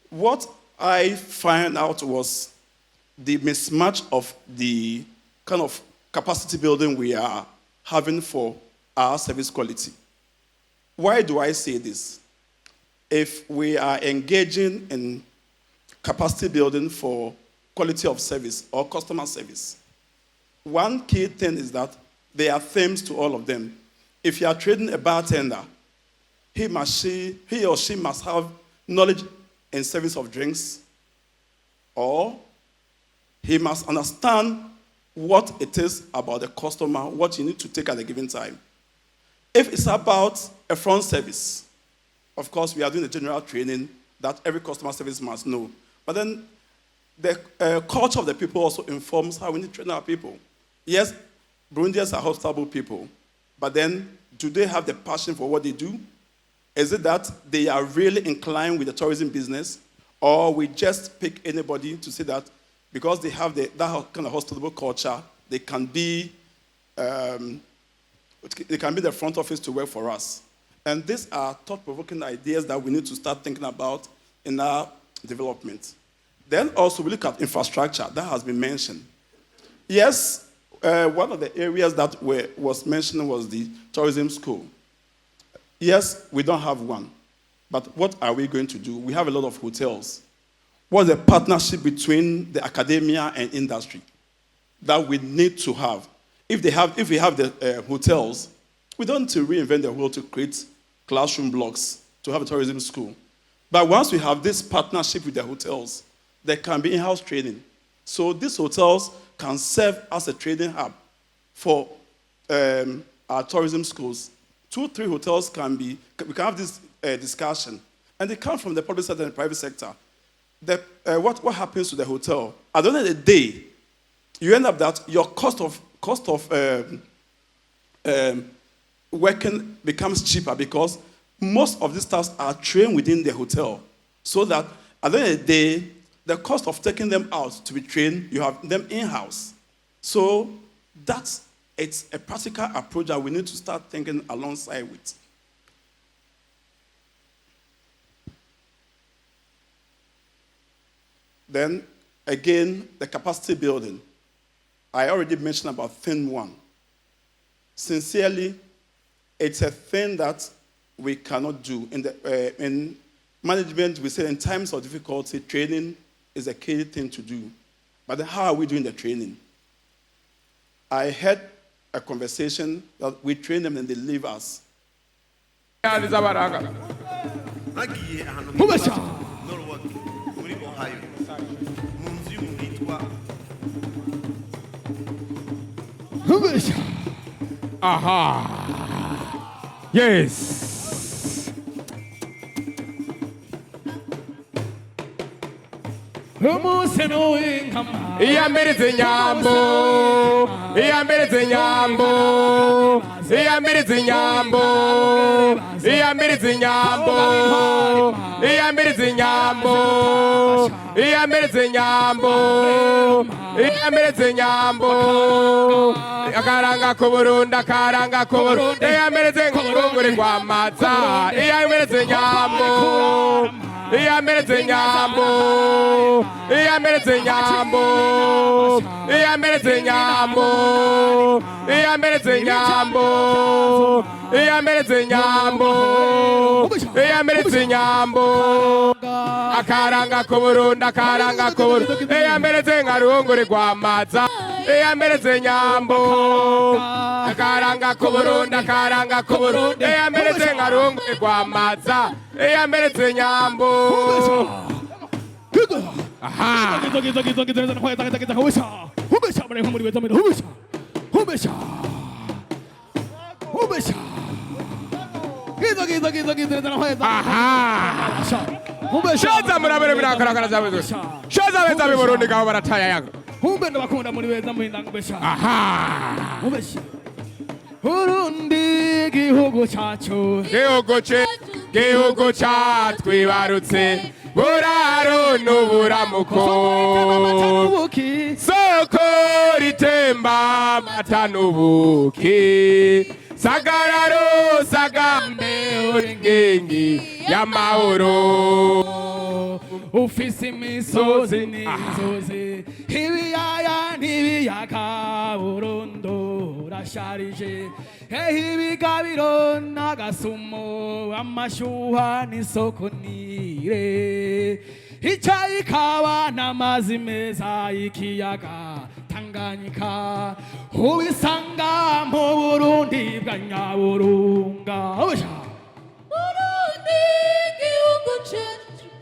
What I found out was the mismatch of the kind of capacity building we are having for our service quality. Why do I say this? If we are engaging in capacity building for quality of service or customer service, one key thing is that there are themes to all of them. If you are trading a bartender, he or she must have knowledge in service of drinks, or he must understand what it is about the customer, what you need to take at a given time. If it's about a front service, of course, we are doing the general training that every customer service must know. But then the culture of the people also informs how we need to train our people. Yes, Burundians are hospitable people, but then do they have the passion for what they do? Is it that they are really inclined with the tourism business, or we just pick anybody to say that because they have that kind of hospitable culture, they can be the front office to work for us? And these are thought-provoking ideas that we need to start thinking about in our development. Then also we look at infrastructure that has been mentioned. Yes, one of the areas that was mentioned was the tourism school. Yes, we don't have one, but what are we going to do? We have a lot of hotels. What's the partnership between the academia and industry that we need to have? If we have the hotels, we don't need to reinvent the wheel to create classroom blocks to have a tourism school. But once we have this partnership with the hotels, there can be in-house training. So these hotels can serve as a training hub for our tourism schools. 2-3 hotels we can have this discussion. And they come from the public sector and the private sector. What happens to the hotel? At the end of the day, you end up that your cost of working becomes cheaper because most of these staffs are trained within the hotel. So that at the end of the day, the cost of taking them out to be trained, you have them in-house. So it's a practical approach that we need to start thinking alongside with. Then, again, the capacity building. I already mentioned about thing 1. Sincerely, it's a thing that we cannot do. In management, we say in times of difficulty, training is a key thing to do. But then how are we doing the training? I had a conversation that we train them and they leave us. Aha. Yes. Iyambirize nyambo. Iyambirize nyambo. Iyambirize nyambo. Iyambirize nyambo. Iyambirize nyambo. Iyambirize nyambo. Iyambirize nyambo. Akaranga kuburunda karanga kuburunda. Iyambirize ngurunguri kwa maza. Iyambirize nyambo. Iyambirize nyambo. Iyambirize nyambo. Iyambirize nyambo. Iyambirize nyambo. Iyambirize nyambo. Iyambirize nyambo. Akaranga kuburunda karanga kuburunda. Iyambirize ngarunguri kwa maza. Iyambirize nyambo. Akaranga kuburunda karanga kuburunda. Iyambirize ngarunguri kwa maza. Iyambirize nyambo. Aha. Shaza murabere birakaragara zawe. Shaza beza biburundi gaho barataya yango. Humbendo bakunda muri beza muhindanga besha. Aha. Burundi gihugu cyacu. Gihugu cyacu. gihugu catwibarutse buraro n'uburamuko soko ritemba amata n'ubuki sagararo sagambe uri nkingi y'amahoro ufise imisozi n'inzuzi ibiyaya n'ibiyaga Burundi urasharije ibigabiro n'agasumo amashuha n'isoko nire icyayi kawa n'amazi meza y'ikiyaga Tanganyika ubisanga mu Burundi bwa Nyaburunga Burundi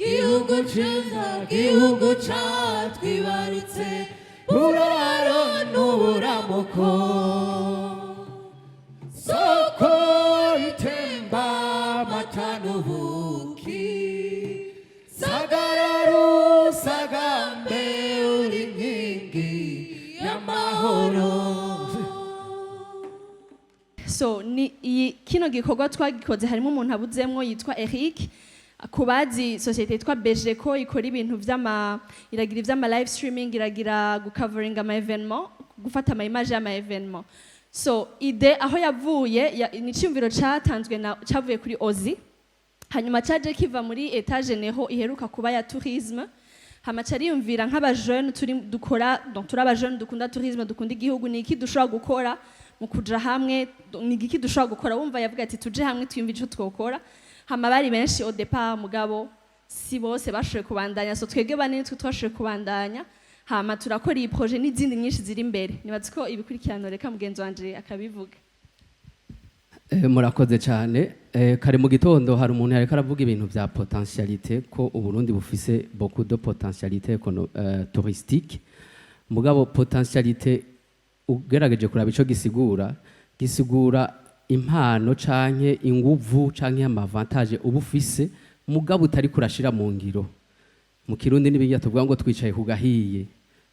gihugu ciza gihugu catwibarutse buraro n'uburamuko soko itemba amata n'ubuki sagararo sagambe uri nkingi y'amahoro. So kino gikorwa twagikoze harimo umuntu abuzemwo yitwa Eric kubazi societe yitwa Bejeko ikora ibintu iragira ivy'ama live streaming iragira gucovering ama evenement gufata ama image y'ama evenement. So ide aho yavuye ni cyumviro cyavuye kuri Ozi hanyuma cyaje kiva muri etage neho iheruka kuba ya tourisme hama cariyumvira nk'abajeune turi abajeune dukunda tourisme dukunda igihugu ni iki dushobora gukora mu kuja hamwe ni iki dushobora gukora wumva yavuga ati tuje hamwe twiyumvira ico twokora hama bari benshi au départ mugabo si bose bashoboye kubandanya so twebwe banini twashoboye kubandanya hama turakora iyi projet n'izindi nyinshi ziri imbere nibaza ko ibikurikirano reka mugenzi wanje akabivuga. Murakoze cyane kare mu gitondo hari umuntu yareka aravuga ibintu bya potentialité ko Uburundi bufise beaucoup de potentialité touristique mugabo potentialité ugerageje kuraba ico gisigura impano canke inguvu canke amavantage ubufise mugabo utari kurashira mu ngiro mu kirundi nibijya tuvuga ngo twicaye ku gahiye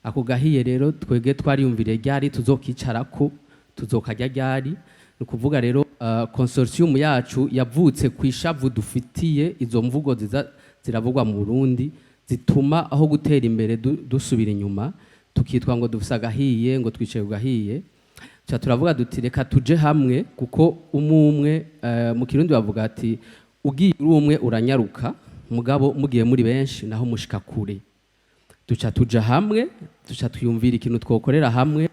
ako gahiye rero twege twariyumvire ryari tuzokicarako tuzokarya ryari ni kuvuga rero consortium yacu yavutse kwishavu dufitiye izo mvugo ziravugwa mu Burundi zituma aho gutera imbere dusubira inyuma tukitwa ngo dufise agahiye ngo twicaye ku gahiye turavuga duti reka tuje hamwe kuko umwe mu kirundi bavuga ati ugiye uri umwe uranyaruka mugabo mugiye muri benshi naho mushika kure tuja hamwe twiyumvira ikintu twokorera hamwe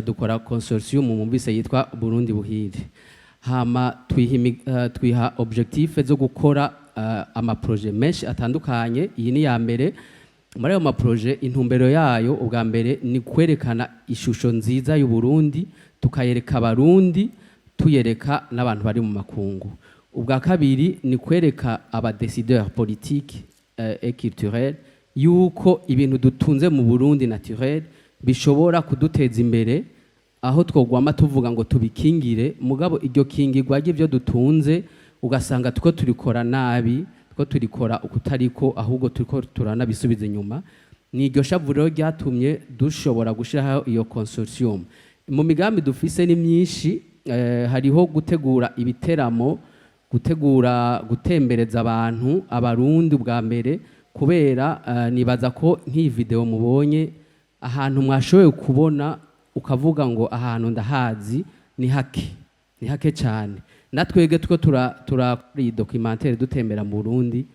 dukora consortium mu mbise yitwa Burundi Buhire hama twiha objectif zo gukora ama projet menshi atandukanye iyi ni ya mbere muri ayo ma projet intumbero yayo ubwa mbere ni kwerekana ishusho nziza y'u Burundi tukayereka abarundi tuyereka n'abantu bari mu makungu ubwa kabiri ni kwereka aba décideurs politiques et culturels yuko ibintu dutunze mu Burundi naturel bishobora kuduteza imbere aho twogwama tuvuga ngo tubikingire mugabo iryo kingirwa ry'ivyo dutunze ugasanga tuko turikora nabi tuko turikora ukutariko ahubwo turiko turanabisubiza inyuma ni iryo shavuriro ryatumye dushobora gushiraho iyo consortium mu migambi dufise ni myinshi hariho gutegura ibiteramo gutembereza abantu abarundi bwa mbere kubera nibaza ko nk'iyi video mubonye ahantu mwashoboye kubona ukavuga ngo ahantu ndahazi ni hake cyane natwege tuko turakora iyi documentaire dutembera mu Burundi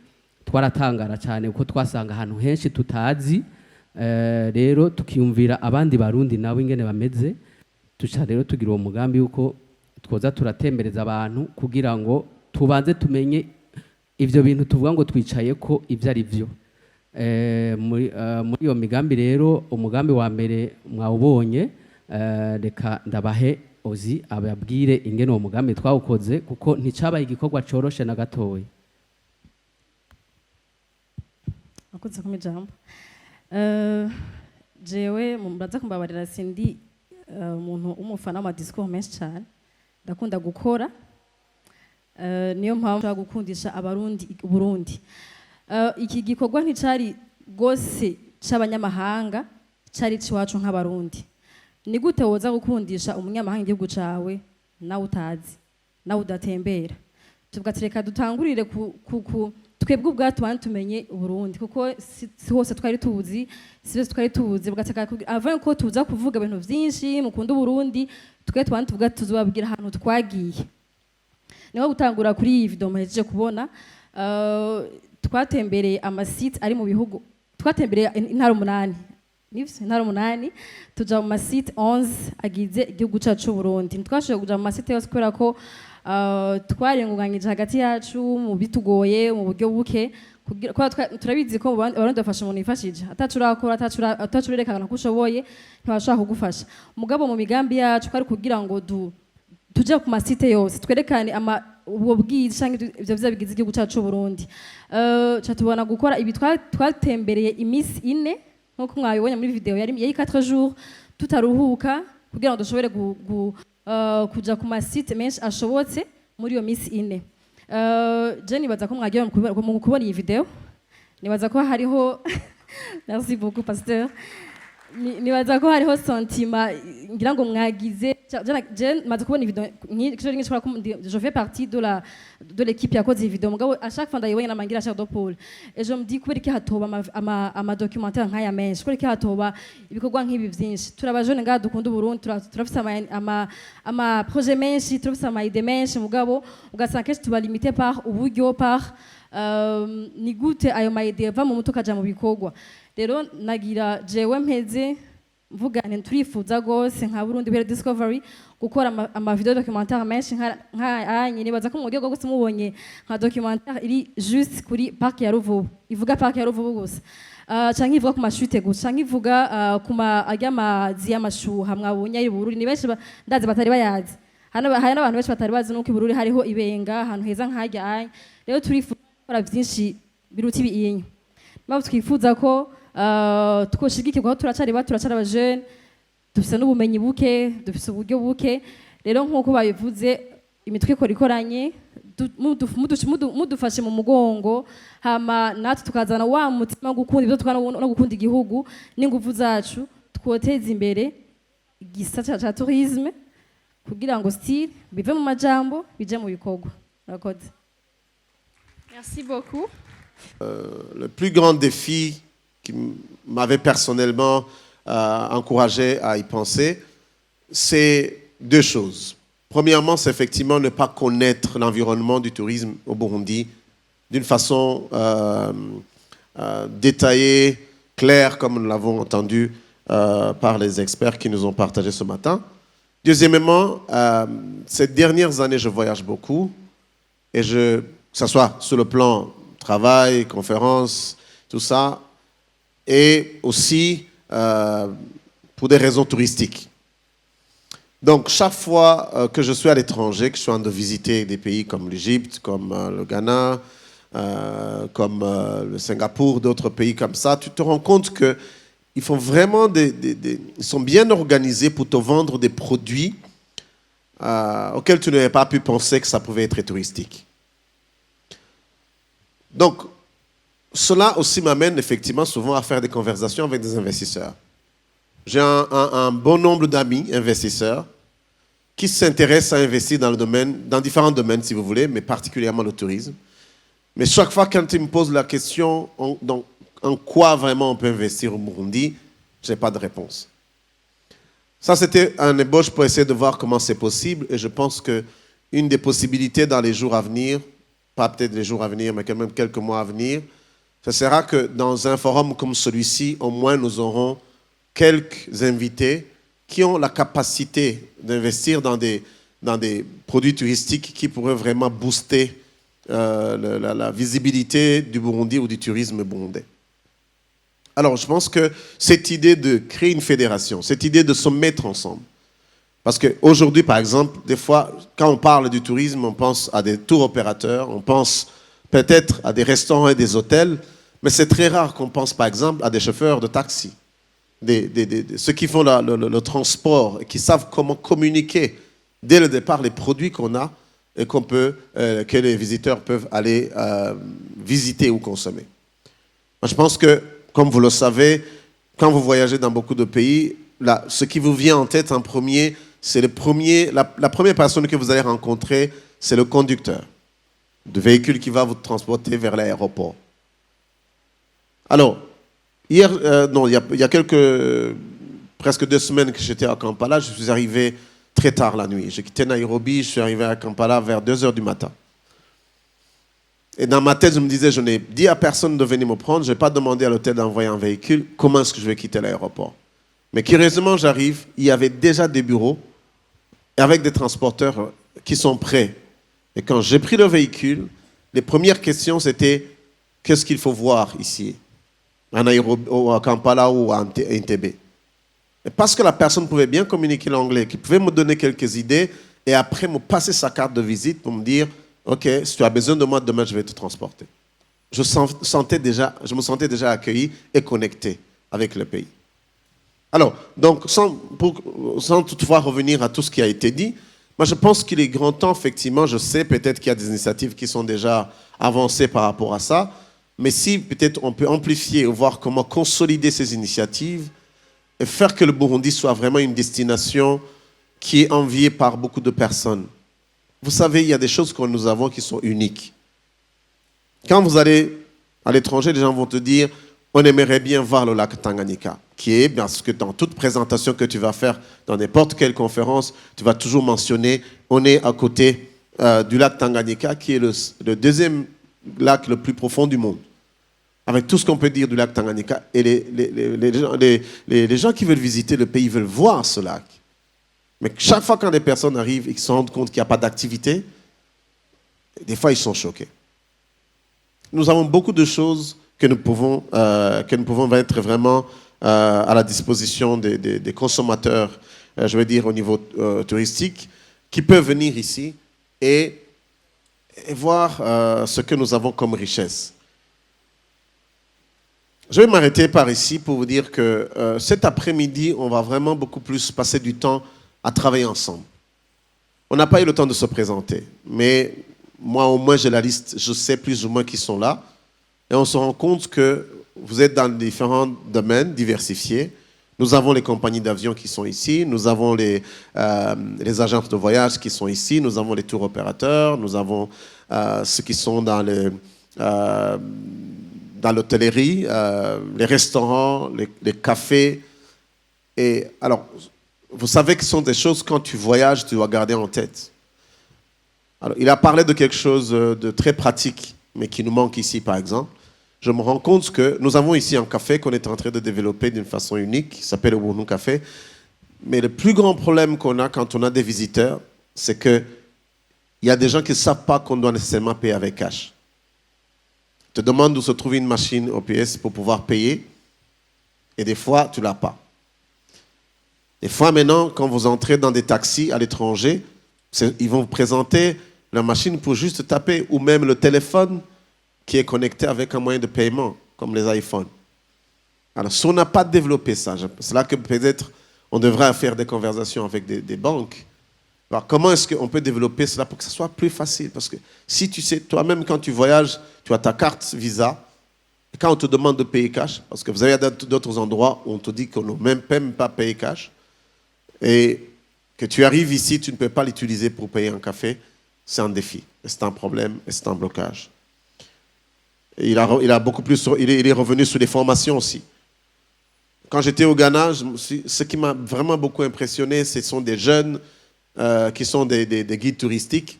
twaratangara cyane kuko twasanga ahantu henshi tutazi rero tukiyumvira abandi barundi nabo ingene bameze tuca rero tugira uwo mugambi yuko twoza turatembereza abantu kugira ngo tubanze tumenye ivyo bintu tuvuga ngo twicaye ko ivyo ari byo muri iyo migambi rero umugambi wa mbere mwawubonye reka ndabahe Ozi ababwire ingene uwo mugambi twawukoze kuko nticabaye igikorwa coroshe na gatoya. Akoze ku mijambo jewe muraza kumbabarira sindi umuntu umufana wa discours menshi cyane ndakunda gukora niyo mpamvu nshaka gukundisha abarundi Burundi iki gikorwa nticari gose c'abanyamahanga cari ciwacu nk'abarundi ni gute woza gukundisha umunyamahanga igihugu cawe nawe utazi nawe udatembera tuvuga ati reka dutangurire twebwe ubwacu bantu tumenye Burundi kuko si hose twari tuzi si hose twari tuzi bugateka avant ko tuza kuvuga ibintu byinshi mukunda Burundi twe twantu tuvuga tuzobabwira ahantu twagiye niho gutangura kuri iyi video muhejeje kubona twatembereye amasite ari mu bihugu twatembereye intara 8 intara 8 tuja mu masite 11 agize igihugu cyacu Burundi twashoboye kuja mu masite yose kubera ko twarengunganyije hagati yacu mu bitugoye mu buryo buke turabizi ko Abarundi bafasha umuntu yifashije atacurakora atacurerekana ko ushoboye ntibashaka kugufasha mugabo mu migambi yacu kwari kugira ngo tuje ku masite yose twerekane ubwo bwiza cyangwa ivyo bigize igihugu cyacu Burundi tubona gukora ibi twatembereye iminsi 4 nkuko mwabibonye muri video yari 4 jours tutaruhuka kugira ngo dushobore kuja ku masite menshi ashobotse muri iyo minsi 4 je nibaza ko mwagiye mu kubona iyi video nibaza ko hariho merci beaucoup pasteur nibaza ko hariho sentiment ngira ngo mwagize je maze kubona video je fais partie de l'équipe yakoze iyi video mugabo à chaque fois ndayibonye namangira Cher de Paul et je me dis kubera iki hatoba ama documentaire nkaya menshi kubera iki hatoba ibikorwa nk'ibi byinshi turabajone ngaha dukunda Burundi turafise ama projet menshi turafise ama idée menshi mugabo ugasanga kenshi tuba limité par uburyo par ni gute ayo ma idée va mu muto kaja mu bikorwa rero nagira jewe mpeze mvugane turifuza gose nka Burundi Bere Discovery gukora ama video documentaire menshi nka nibaza ko mu buryo bwo mubonye nka documentaire iri juste kuri parc ya Ruvubu ivuga parc ya Ruvubu gusa canke ivuga ku mashute gusa canke ivuga ku amazi y'amashuha mwabonye ari Burundi ni benshi ndazi batari bayazi hari n'abantu benshi batari bazi nuko i Burundi hariho ibenga ahantu heza nk'ahajya rero turifuza gukora byinshi biruta ibinyi mpamvu twifuza ko twoshigikirwa aho turacari abajene dufise n'ubumenyi buke dufise uburyo buke rero nk'uko babivuze imitwe ikoranye mudufashe mu mugongo hama natwe tukazana wa mutima gukunda ibyo tukana no gukunda igihugu n'ingufu zacu twoteza imbere igisata ca tourisme kugira ngo style bive mu majambo bije mu bikorwa murakoze. Merci beaucoup. Le plus grand défi qui m'avait personnellement encouragé à y penser, c'est 2 choses. Premièrement, c'est effectivement ne pas connaître l'environnement du tourisme au Burundi d'une façon détaillée, claire, comme nous l'avons entendu par les experts qui nous ont partagé ce matin. Deuxièmement, ces dernières années, je voyage beaucoup, et que ce soit sur le plan travail, conférences, tout ça, et aussi pour des raisons touristiques. Donc, chaque fois que je suis à l'étranger, que je suis en train de visiter des pays comme l'Égypte, comme le Ghana, comme le Singapour, d'autres pays comme ça, tu te rends compte qu'ils font vraiment ils sont bien organisés pour te vendre des produits auxquels tu n'avais pas pu penser que ça pouvait être touristique. Donc, cela aussi m'amène effectivement souvent à faire des conversations avec des investisseurs. J'ai un bon nombre d'amis investisseurs qui s'intéressent à investir dans différents domaines, si vous voulez, mais particulièrement le tourisme. Mais chaque fois, quand ils me posent la question en quoi vraiment on peut investir au Burundi, je n'ai pas de réponse. Ça, c'était un ébauche pour essayer de voir comment c'est possible. Et je pense qu'une des possibilités dans les jours à venir, pas peut-être les jours à venir, mais quand même quelques mois à venir, ce sera que dans un forum comme celui-ci, au moins nous aurons quelques invités qui ont la capacité d'investir dans des produits touristiques qui pourraient vraiment booster la visibilité du Burundi ou du tourisme burundais. Alors, je pense que cette idée de créer une fédération, cette idée de se mettre ensemble, parce qu'aujourd'hui, par exemple, des fois, quand on parle du tourisme, on pense à des tours opérateurs, on pense peut-être à des restaurants et des hôtels, mais c'est très rare qu'on pense, par exemple, à des chauffeurs de taxi, ceux qui font le transport et qui savent comment communiquer dès le départ les produits qu'on a et que les visiteurs peuvent aller visiter ou consommer. Moi, je pense que, comme vous le savez, quand vous voyagez dans beaucoup de pays, ce qui vous vient en tête en premier, c'est la première personne que vous allez rencontrer, c'est le conducteur. de véhicule qui va vous transporter vers l'aéroport. Alors, hier, il y a presque 2 semaines que j'étais à Kampala, je suis arrivé très tard la nuit. J'ai quitté Nairobi, je suis arrivé à Kampala vers 2 heures du matin. Et dans ma tête, je me disais, je n'ai dit à personne de venir me prendre, je n'ai pas demandé à l'hôtel d'envoyer un véhicule, comment est-ce que je vais quitter l'aéroport? Mais curieusement, j'arrive, il y avait déjà des bureaux avec des transporteurs qui sont prêts. Et quand j'ai pris le véhicule, les premières questions, c'était qu'est-ce qu'il faut voir ici, à Nairobi, ou à Kampala ou à Entebbe. Et parce que la personne pouvait bien communiquer l'anglais, qui pouvait me donner quelques idées, et après me passer sa carte de visite pour me dire, OK, si tu as besoin de moi, demain, je vais te transporter. Je me sentais déjà accueilli et connecté avec le pays. Alors, donc, sans toutefois revenir à tout ce qui a été dit, moi, je pense qu'il est grand temps, effectivement, je sais peut-être qu'il y a des initiatives qui sont déjà avancées par rapport à ça, mais si peut-être on peut amplifier ou voir comment consolider ces initiatives et faire que le Burundi soit vraiment une destination qui est enviée par beaucoup de personnes. Vous savez, il y a des choses que nous avons qui sont uniques. Quand vous allez à l'étranger, les gens vont te dire on aimerait bien voir le lac Tanganyika, qui est, parce que dans toute présentation que tu vas faire, dans n'importe quelle conférence, tu vas toujours mentionner on est à côté du lac Tanganyika, qui est le deuxième lac le plus profond du monde. Avec tout ce qu'on peut dire du lac Tanganyika. Et les gens qui veulent visiter le pays veulent voir ce lac. Mais chaque fois quand des personnes arrivent et qu'ils se rendent compte qu'il n'y a pas d'activité, des fois ils sont choqués. Nous avons beaucoup de choses que nous pouvons mettre vraiment à la disposition des consommateurs, je veux dire au niveau touristique, qui peuvent venir ici et voir ce que nous avons comme richesse. Je vais m'arrêter par ici pour vous dire que cet après-midi, on va vraiment beaucoup plus passer du temps à travailler ensemble. On n'a pas eu le temps de se présenter, mais moi au moins j'ai la liste, je sais plus ou moins qui sont là, et on se rend compte que vous êtes dans différents domaines diversifiés. Nous avons les compagnies d'avions qui sont ici, nous avons les agences de voyage qui sont ici, nous avons les tours opérateurs, nous avons ceux qui sont dans l'hôtellerie, les restaurants, les cafés. Et alors, vous savez que ce sont des choses, quand tu voyages, tu dois garder en tête. Alors, il a parlé de quelque chose de très pratique, mais qui nous manque ici, par exemple. Je me rends compte que nous avons ici un café qu'on est en train de développer d'une façon unique, qui s'appelle le Bournou Café. Mais le plus grand problème qu'on a quand on a des visiteurs, c'est qu'il y a des gens qui ne savent pas qu'on doit nécessairement payer avec cash. Te demande où se trouve une machine OPS pour pouvoir payer, et des fois, tu ne l'as pas. Des fois, maintenant, quand vous entrez dans des taxis à l'étranger, ils vont vous présenter la machine pour juste taper, ou même le téléphone qui est connecté avec un moyen de paiement, comme les iPhones. Alors, si on n'a pas développé ça, c'est là que peut-être on devrait faire des conversations avec des banques. Alors, comment est-ce qu'on peut développer cela pour que ça soit plus facile? Parce que si tu sais, toi-même, quand tu voyages, tu as ta carte Visa, et quand on te demande de payer cash, parce que vous avez d'autres endroits où on te dit qu'on ne peut même pas payer cash, et que tu arrives ici, tu ne peux pas l'utiliser pour payer un café, c'est un défi, c'est un problème, et c'est un blocage. Et il est revenu sur les formations aussi. Quand j'étais au Ghana, ce qui m'a vraiment beaucoup impressionné, ce sont des jeunes qui sont des guides touristiques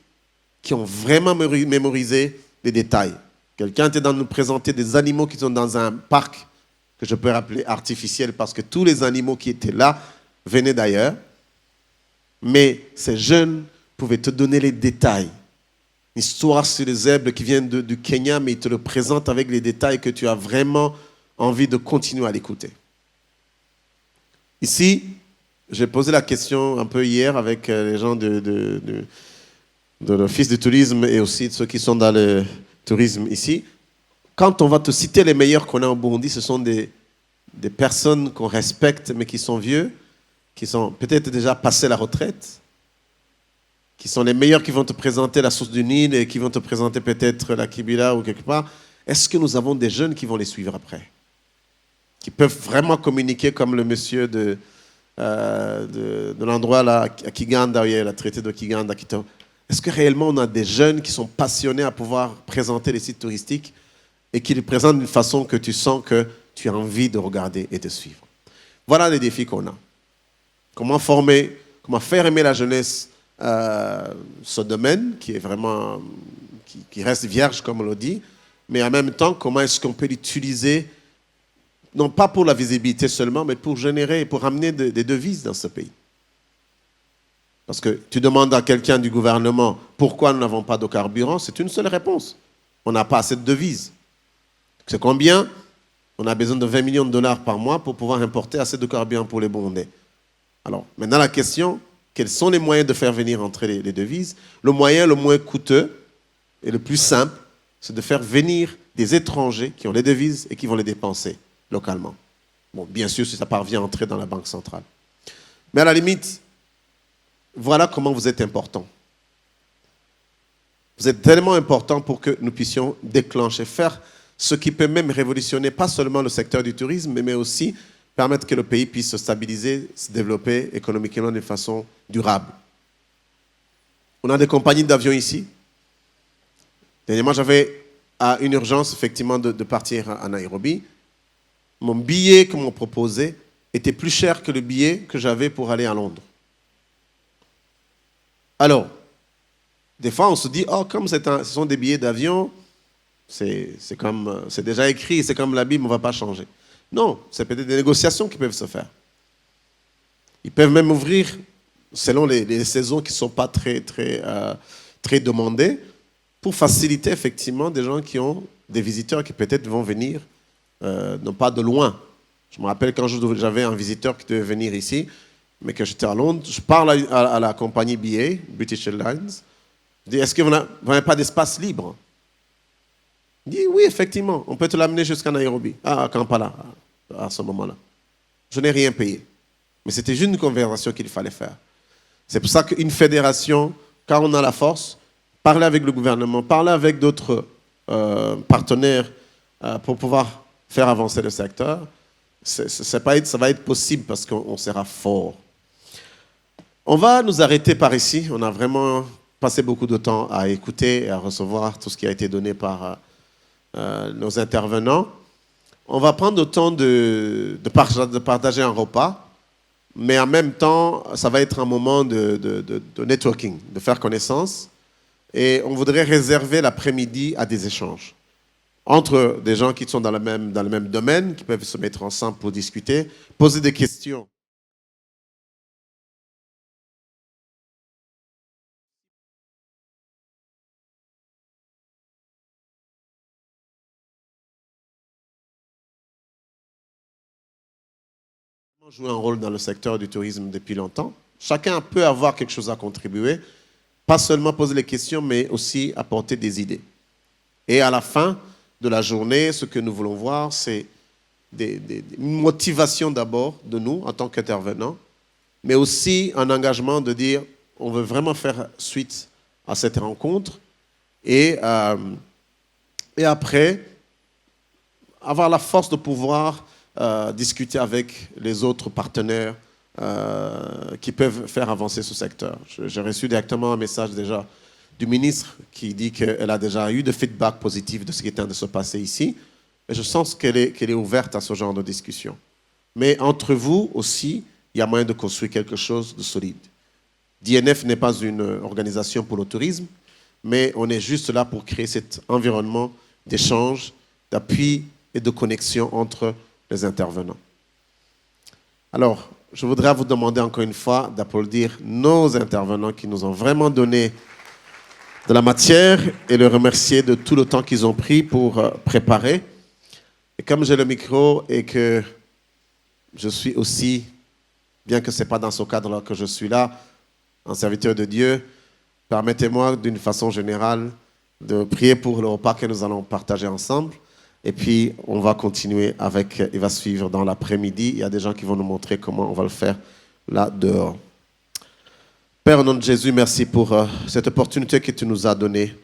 qui ont vraiment mémorisé les détails. Quelqu'un était dans nous présenter des animaux qui sont dans un parc que je peux appeler artificiel parce que tous les animaux qui étaient là venaient d'ailleurs. Mais ces jeunes pouvaient te donner les détails. Une histoire sur les zèbres qui viennent du Kenya, mais ils te le présentent avec les détails que tu as vraiment envie de continuer à l'écouter. Ici, j'ai posé la question un peu hier avec les gens de l'Office du tourisme et aussi de ceux qui sont dans le tourisme ici. Quand on va te citer les meilleurs qu'on a au Burundi, ce sont des personnes qu'on respecte mais qui sont vieux, qui sont peut-être déjà passés la retraite, qui sont les meilleurs qui vont te présenter la source du Nil et qui vont te présenter peut-être la Kibila ou quelque part. Est-ce que nous avons des jeunes qui vont les suivre après? Qui peuvent vraiment communiquer comme le monsieur de l'endroit là, à Kiganda, où il y a la traité de Kiganda, qui te Est-ce que réellement on a des jeunes qui sont passionnés à pouvoir présenter les sites touristiques et qui les présentent d'une façon que tu sens que tu as envie de regarder et de suivre? Voilà les défis qu'on a. Comment former, comment faire aimer la jeunesse ce domaine qui est vraiment, qui reste vierge comme on le dit, mais en même temps, comment est-ce qu'on peut l'utiliser, non pas pour la visibilité seulement, mais pour générer, pour amener des devises dans ce pays. Parce que tu demandes à quelqu'un du gouvernement pourquoi nous n'avons pas de carburant, c'est une seule réponse. On n'a pas assez de devises. C'est combien? On a besoin de 20 millions de dollars par mois pour pouvoir importer assez de carburant pour les Burundais. Alors, maintenant la question, quels sont les moyens de faire venir entrer les devises? Le moyen le moins coûteux et le plus simple, c'est de faire venir des étrangers qui ont les devises et qui vont les dépenser localement. Bon, bien sûr, si ça parvient à entrer dans la banque centrale. Mais à la limite, voilà comment vous êtes important. Vous êtes tellement important pour que nous puissions déclencher, faire ce qui peut même révolutionner pas seulement le secteur du tourisme, mais aussi permettre que le pays puisse se stabiliser, se développer économiquement de façon durable. On a des compagnies d'avions ici. Dernièrement, j'avais une urgence, effectivement, de partir à Nairobi. Mon billet qu'on m'a proposé était plus cher que le billet que j'avais pour aller à Londres. Alors, des fois, on se dit, oh, comme ce sont des billets d'avion, c'est déjà écrit, c'est comme la Bible, on ne va pas changer. Non, c'est peut-être des négociations qui peuvent se faire. Ils peuvent même ouvrir, selon les saisons qui ne sont pas très demandées, pour faciliter effectivement des gens qui ont des visiteurs qui peut-être vont venir, non pas de loin. Je me rappelle quand j'avais un visiteur qui devait venir ici, mais que j'étais à Londres, je parle à la compagnie BA, British Airlines, je dis, est-ce que vous n'avez pas d'espace libre? Il dit, oui, effectivement, on peut te l'amener jusqu'à Nairobi, à Kampala, à ce moment-là. Je n'ai rien payé. Mais c'était juste une conversation qu'il fallait faire. C'est pour ça qu'une fédération, quand on a la force, parler avec le gouvernement, parler avec d'autres partenaires pour pouvoir faire avancer le secteur, ça va être possible parce qu'on sera fort. On va nous arrêter par ici. On a vraiment passé beaucoup de temps à écouter et à recevoir tout ce qui a été donné par nos intervenants. On va prendre le temps de partager un repas, mais en même temps, ça va être un moment de networking, de faire connaissance. Et on voudrait réserver l'après-midi à des échanges entre des gens qui sont dans le même domaine, qui peuvent se mettre ensemble pour discuter, poser des questions. Jouer un rôle dans le secteur du tourisme depuis longtemps. Chacun peut avoir quelque chose à contribuer, pas seulement poser les questions, mais aussi apporter des idées. Et à la fin de la journée, ce que nous voulons voir, c'est une motivation d'abord de nous en tant qu'intervenants, mais aussi un engagement de dire on veut vraiment faire suite à cette rencontre et après avoir la force de pouvoir discuter avec les autres partenaires qui peuvent faire avancer ce secteur. J'ai reçu directement un message déjà du ministre qui dit qu'elle a déjà eu de feedback positif de ce qui est en train de se passer ici. Et je sens qu'elle est ouverte à ce genre de discussion. Mais entre vous aussi, il y a moyen de construire quelque chose de solide. DNF n'est pas une organisation pour le tourisme, mais on est juste là pour créer cet environnement d'échange, d'appui et de connexion entre les intervenants. Alors, je voudrais vous demander encore une fois d'applaudir nos intervenants qui nous ont vraiment donné de la matière et les remercier de tout le temps qu'ils ont pris pour préparer. Et comme j'ai le micro et que je suis aussi, bien que ce n'est pas dans ce cadre-là que je suis là, un serviteur de Dieu, permettez-moi d'une façon générale de prier pour le repas que nous allons partager ensemble. Et puis, on va continuer avec, il va suivre dans l'après-midi. Il y a des gens qui vont nous montrer comment on va le faire là dehors. Père, au nom de Jésus, merci pour cette opportunité que tu nous as donnée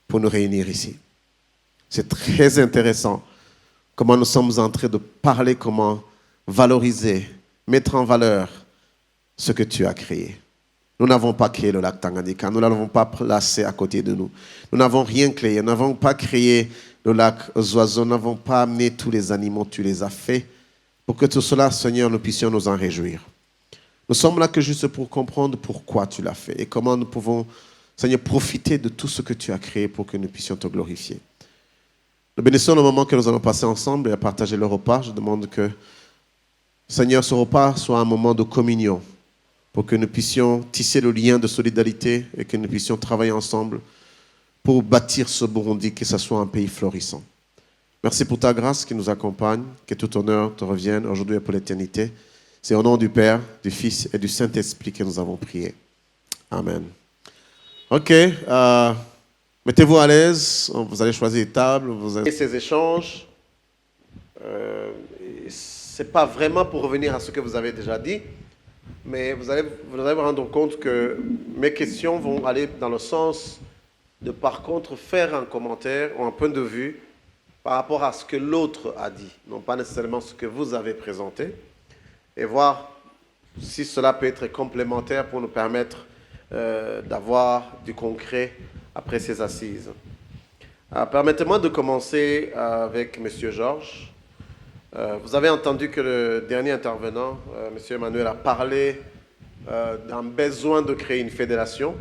pour nous réunir ici. C'est très intéressant comment nous sommes en train de parler, comment valoriser, mettre en valeur ce que tu as créé. Nous n'avons pas créé le lac Tanganyika, nous ne l'avons pas placé à côté de nous. Nous n'avons rien créé, nous n'avons pas créé le lac aux oiseaux, nous n'avons pas amené tous les animaux, tu les as faits. Pour que tout cela, Seigneur, nous puissions nous en réjouir. Nous sommes là que juste pour comprendre pourquoi tu l'as fait et comment nous pouvons, Seigneur, profiter de tout ce que tu as créé pour que nous puissions te glorifier. Nous bénissons le moment que nous allons passer ensemble et à partager le repas. Je demande que, Seigneur, ce repas soit un moment de communion pour que nous puissions tisser le lien de solidarité et que nous puissions travailler ensemble pour bâtir ce Burundi, que ce soit un pays florissant. Merci pour ta grâce qui nous accompagne, que tout honneur te revienne aujourd'hui et pour l'éternité. C'est au nom du Père, du Fils et du Saint-Esprit que nous avons prié. Amen. Ok, mettez-vous à l'aise, vous allez choisir les tables. Et ces échanges, ce n'est pas vraiment pour revenir à ce que vous avez déjà dit, mais vous allez vous rendre compte que mes questions vont aller dans le sens de, par contre, faire un commentaire ou un point de vue par rapport à ce que l'autre a dit, non pas nécessairement ce que vous avez présenté, et voir si cela peut être complémentaire pour nous permettre d'avoir du concret après ces assises. Permettez-moi de commencer avec M. Georges. Vous avez entendu que le dernier intervenant, M. Emmanuel, a parlé d'un besoin de créer une fédération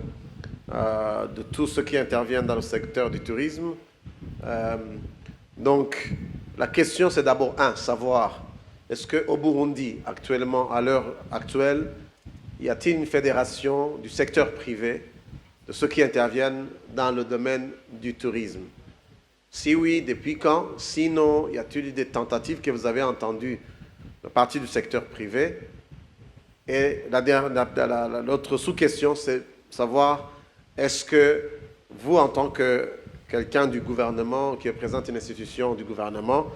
de tous ceux qui interviennent dans le secteur du tourisme. Donc, la question, c'est d'abord, savoir, est-ce qu'au Burundi, actuellement, à l'heure actuelle, y a-t-il une fédération du secteur privé de ceux qui interviennent dans le domaine du tourisme? Si oui, depuis quand? Sinon, y a-t-il eu des tentatives que vous avez entendues de partie du secteur privé? Et l'autre sous-question, c'est savoir, est-ce que vous, en tant que quelqu'un du gouvernement, qui représente une institution du gouvernement,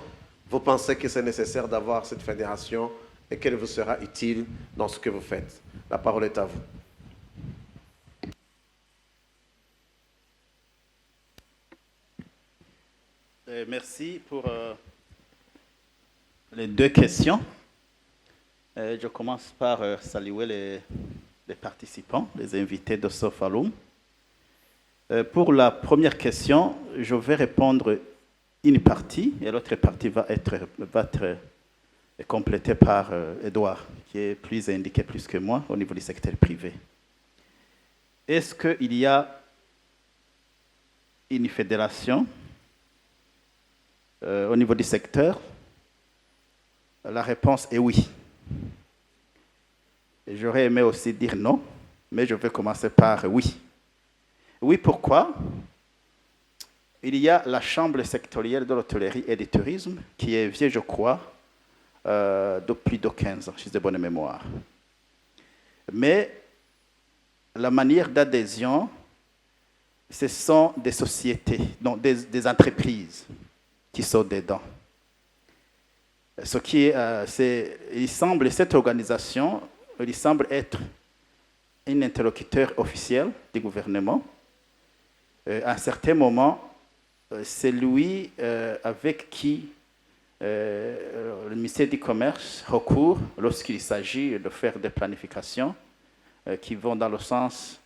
vous pensez que c'est nécessaire d'avoir cette fédération et qu'elle vous sera utile dans ce que vous faites? La parole est à vous. Merci pour les deux questions. Je commence par saluer les participants, les invités de ce forum. Pour la première question, je vais répondre une partie et l'autre partie va être complétée par Edouard, qui est plus indiqué plus que moi au niveau du secteur privé. Est-ce qu'il y a une fédération au niveau du secteur? La réponse est oui. Et j'aurais aimé aussi dire non, mais je vais commencer par oui. Oui, pourquoi? Il y a la chambre sectorielle de l'hôtellerie et du tourisme qui est vieille, je crois, de plus de 15 ans, si j'ai de bonne mémoire. Mais la manière d'adhésion, ce sont des sociétés, donc des entreprises qui sont dedans. Ce qui il semble, cette organisation, il semble être un interlocuteur officiel du gouvernement. À un certain moment, c'est lui avec qui le ministère du Commerce recourt lorsqu'il s'agit de faire des planifications qui vont dans le sens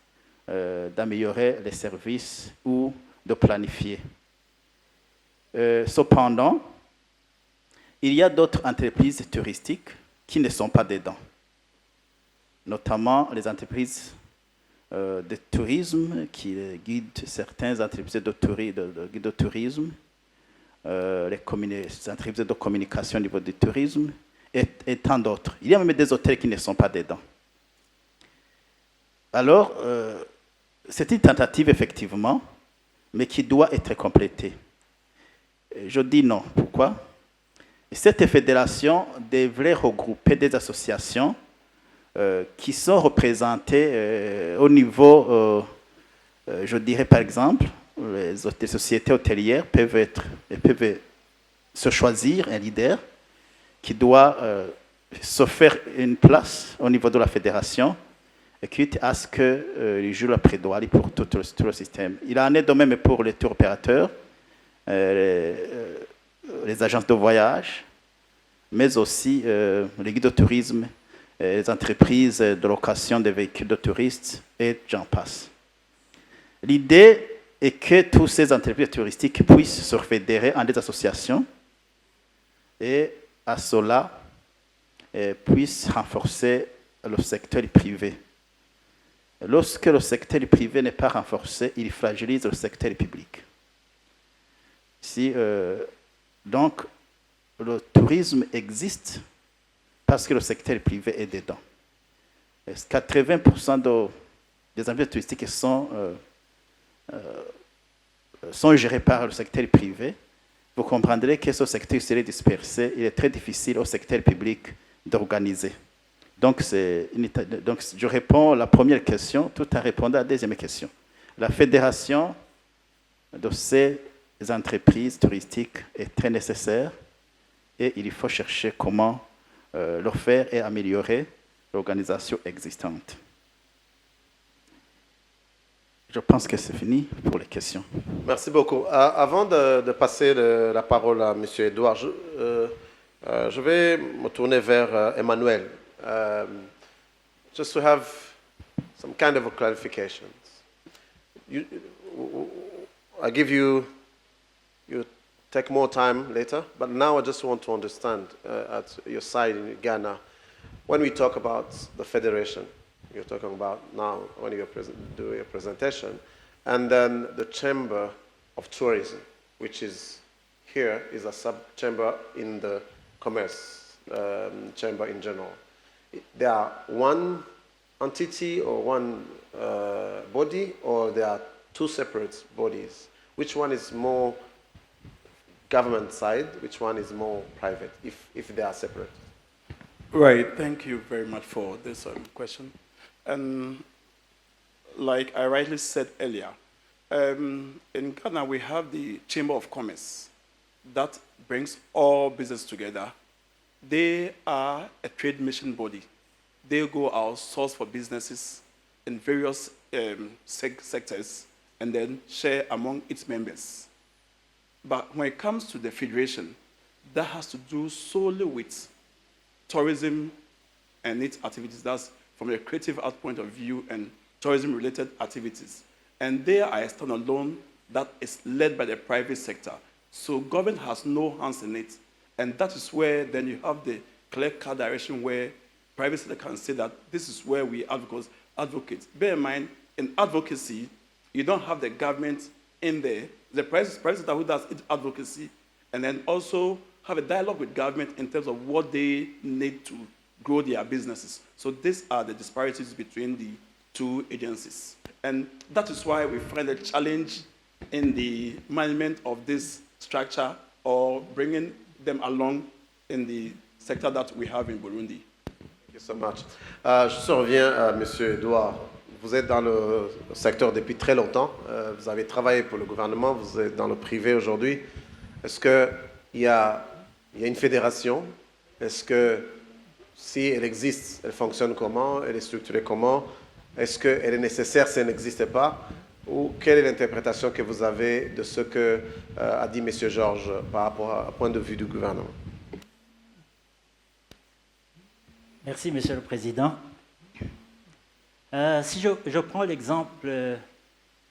d'améliorer les services ou de planifier. Cependant, il y a d'autres entreprises touristiques qui ne sont pas dedans, notamment les entreprises de tourisme qui guident certaines entreprises de tourisme, les entreprises de communication au niveau du tourisme et tant d'autres. Il y a même des hôtels qui ne sont pas dedans. Alors, c'est une tentative effectivement, mais qui doit être complétée. Je dis non. Pourquoi? Cette fédération devrait regrouper des associations qui sont représentées au niveau, je dirais par exemple, les sociétés hôtelières peuvent se choisir un leader qui doit se faire une place au niveau de la fédération, quitte à ce qu'il joue la plaidoirie pour tout le système. Il en est de même pour les tours opérateurs, les agences de voyage, mais aussi les guides de tourisme les entreprises de location de véhicules de touristes, et j'en passe. L'idée est que toutes ces entreprises touristiques puissent se fédérer en des associations et à cela puissent renforcer le secteur privé. Lorsque le secteur privé n'est pas renforcé, il fragilise le secteur public. Donc, le tourisme existe parce que le secteur privé est dedans. 80% des entreprises touristiques sont gérées par le secteur privé. Vous comprendrez que ce secteur serait dispersé. Il est très difficile au secteur public d'organiser. Donc, je réponds à la première question tout en répondant à la deuxième question. La fédération de ces entreprises touristiques est très nécessaire et il faut chercher comment le faire et améliorer l'organisation existante. Je pense que c'est fini pour les questions. Merci beaucoup. Avant de passer la parole à M. Edouard, je vais me tourner vers Emmanuel. Just to have some kind of a clarification. I give you take more time later, but now I just want to understand at your side in Ghana, when we talk about the federation, you're talking about now when you do your presentation, and then the Chamber of Tourism, which is here, is a sub-chamber in the commerce chamber in general. They are one entity or one body, or they are two separate bodies? Which one is more government side? Which one is more private, if they are separate? Right, thank you very much for this question. And like I rightly said earlier, in Ghana we have the Chamber of Commerce that brings all business together. They are a trade mission body. They go out, source for businesses in various sectors, and then share among its members. But when it comes to the federation, that has to do solely with tourism and its activities. That's from a creative art point of view and tourism-related activities. And there are a standalone that is led by the private sector. So government has no hands in it. And that is where then you have the clear-cut direction where private sector can say that this is where we advocate. Bear in mind, in advocacy, you don't have the government in there. The private sector who does its advocacy, and then also have a dialogue with government in terms of what they need to grow their businesses. So these are the disparities between the two agencies. And that is why we find a challenge in the management of this structure or bringing them along in the sector that we have in Burundi. Thank you so much. Je reviens à M. Edouard. Vous êtes dans le secteur depuis très longtemps. Vous avez travaillé pour le gouvernement. Vous êtes dans le privé aujourd'hui. Est-ce qu'il y a une fédération? Est-ce que si elle existe, elle fonctionne comment? Elle est structurée comment? Est-ce qu'elle est nécessaire si elle n'existe pas? Ou quelle est l'interprétation que vous avez de ce que a dit M. Georges par rapport au point de vue du gouvernement? Merci, Monsieur le Président. Si je prends l'exemple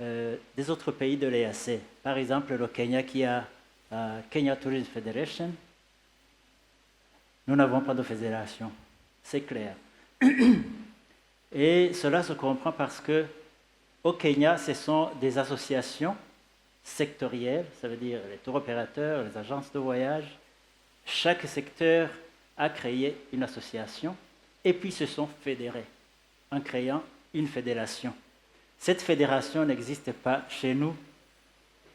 des autres pays de l'EAC, par exemple le Kenya qui a Kenya Tourism Federation, nous n'avons pas de fédération, c'est clair. Et cela se comprend parce que au Kenya, ce sont des associations sectorielles, ça veut dire les tours opérateurs, les agences de voyage. Chaque secteur a créé une association et puis se sont fédérés en créant une fédération. Cette fédération n'existe pas chez nous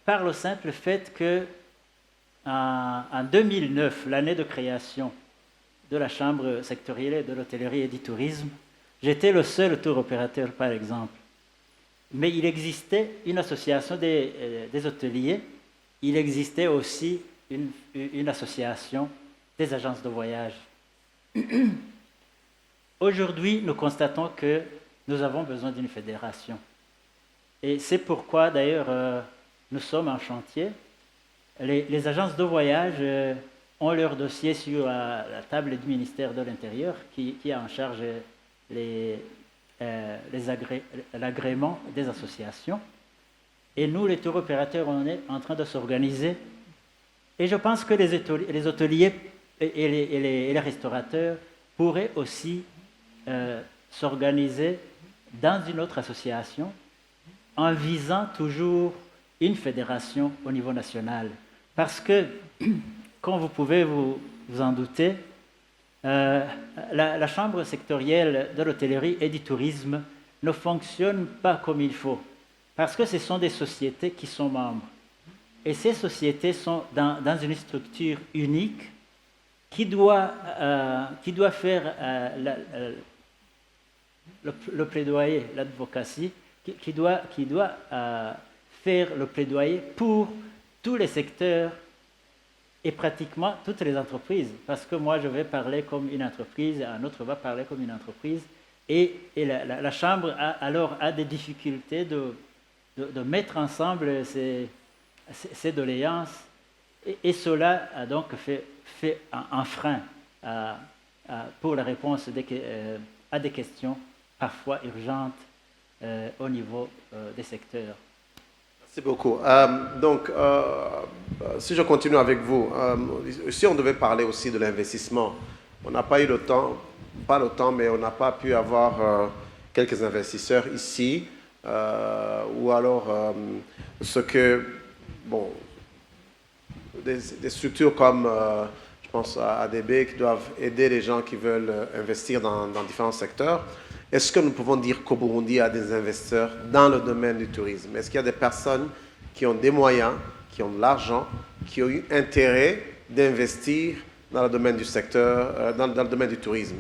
par le simple fait que en 2009, l'année de création de la Chambre sectorielle de l'hôtellerie et du tourisme, j'étais le seul tour opérateur, par exemple. Mais il existait une association des hôteliers, il existait aussi une association des agences de voyage. Aujourd'hui, nous constatons que nous avons besoin d'une fédération. Et c'est pourquoi, d'ailleurs, nous sommes en chantier. Les agences de voyage ont leur dossier sur la table du ministère de l'Intérieur qui a en charge l'agrément des associations. Et nous, les tour opérateurs, on est en train de s'organiser. Et je pense que les hôteliers et les restaurateurs pourraient aussi s'organiser dans une autre association en visant toujours une fédération au niveau national. Parce que, comme vous pouvez vous en douter, la chambre sectorielle de l'hôtellerie et du tourisme ne fonctionne pas comme il faut. Parce que ce sont des sociétés qui sont membres. Et ces sociétés sont dans une structure unique qui doit faire le plaidoyer, l'advocacy, qui doit faire le plaidoyer pour tous les secteurs et pratiquement toutes les entreprises. Parce que moi, je vais parler comme une entreprise, un autre va parler comme une entreprise. Et la Chambre a des difficultés de mettre ensemble ces doléances. Et cela a donc fait un frein pour la réponse à des questions parfois urgentes au niveau des secteurs. Merci beaucoup. Si je continue avec vous, si on devait parler aussi de l'investissement, on n'a pas eu le temps, mais on n'a pas pu avoir quelques investisseurs ici, ou alors des structures comme, je pense à ADB, qui doivent aider les gens qui veulent investir dans différents secteurs. Est-ce que nous pouvons dire qu'au Burundi, il y a des investisseurs dans le domaine du tourisme? Est-ce qu'il y a des personnes qui ont des moyens, qui ont de l'argent, qui ont eu intérêt d'investir dans le domaine du secteur, dans le domaine du tourisme?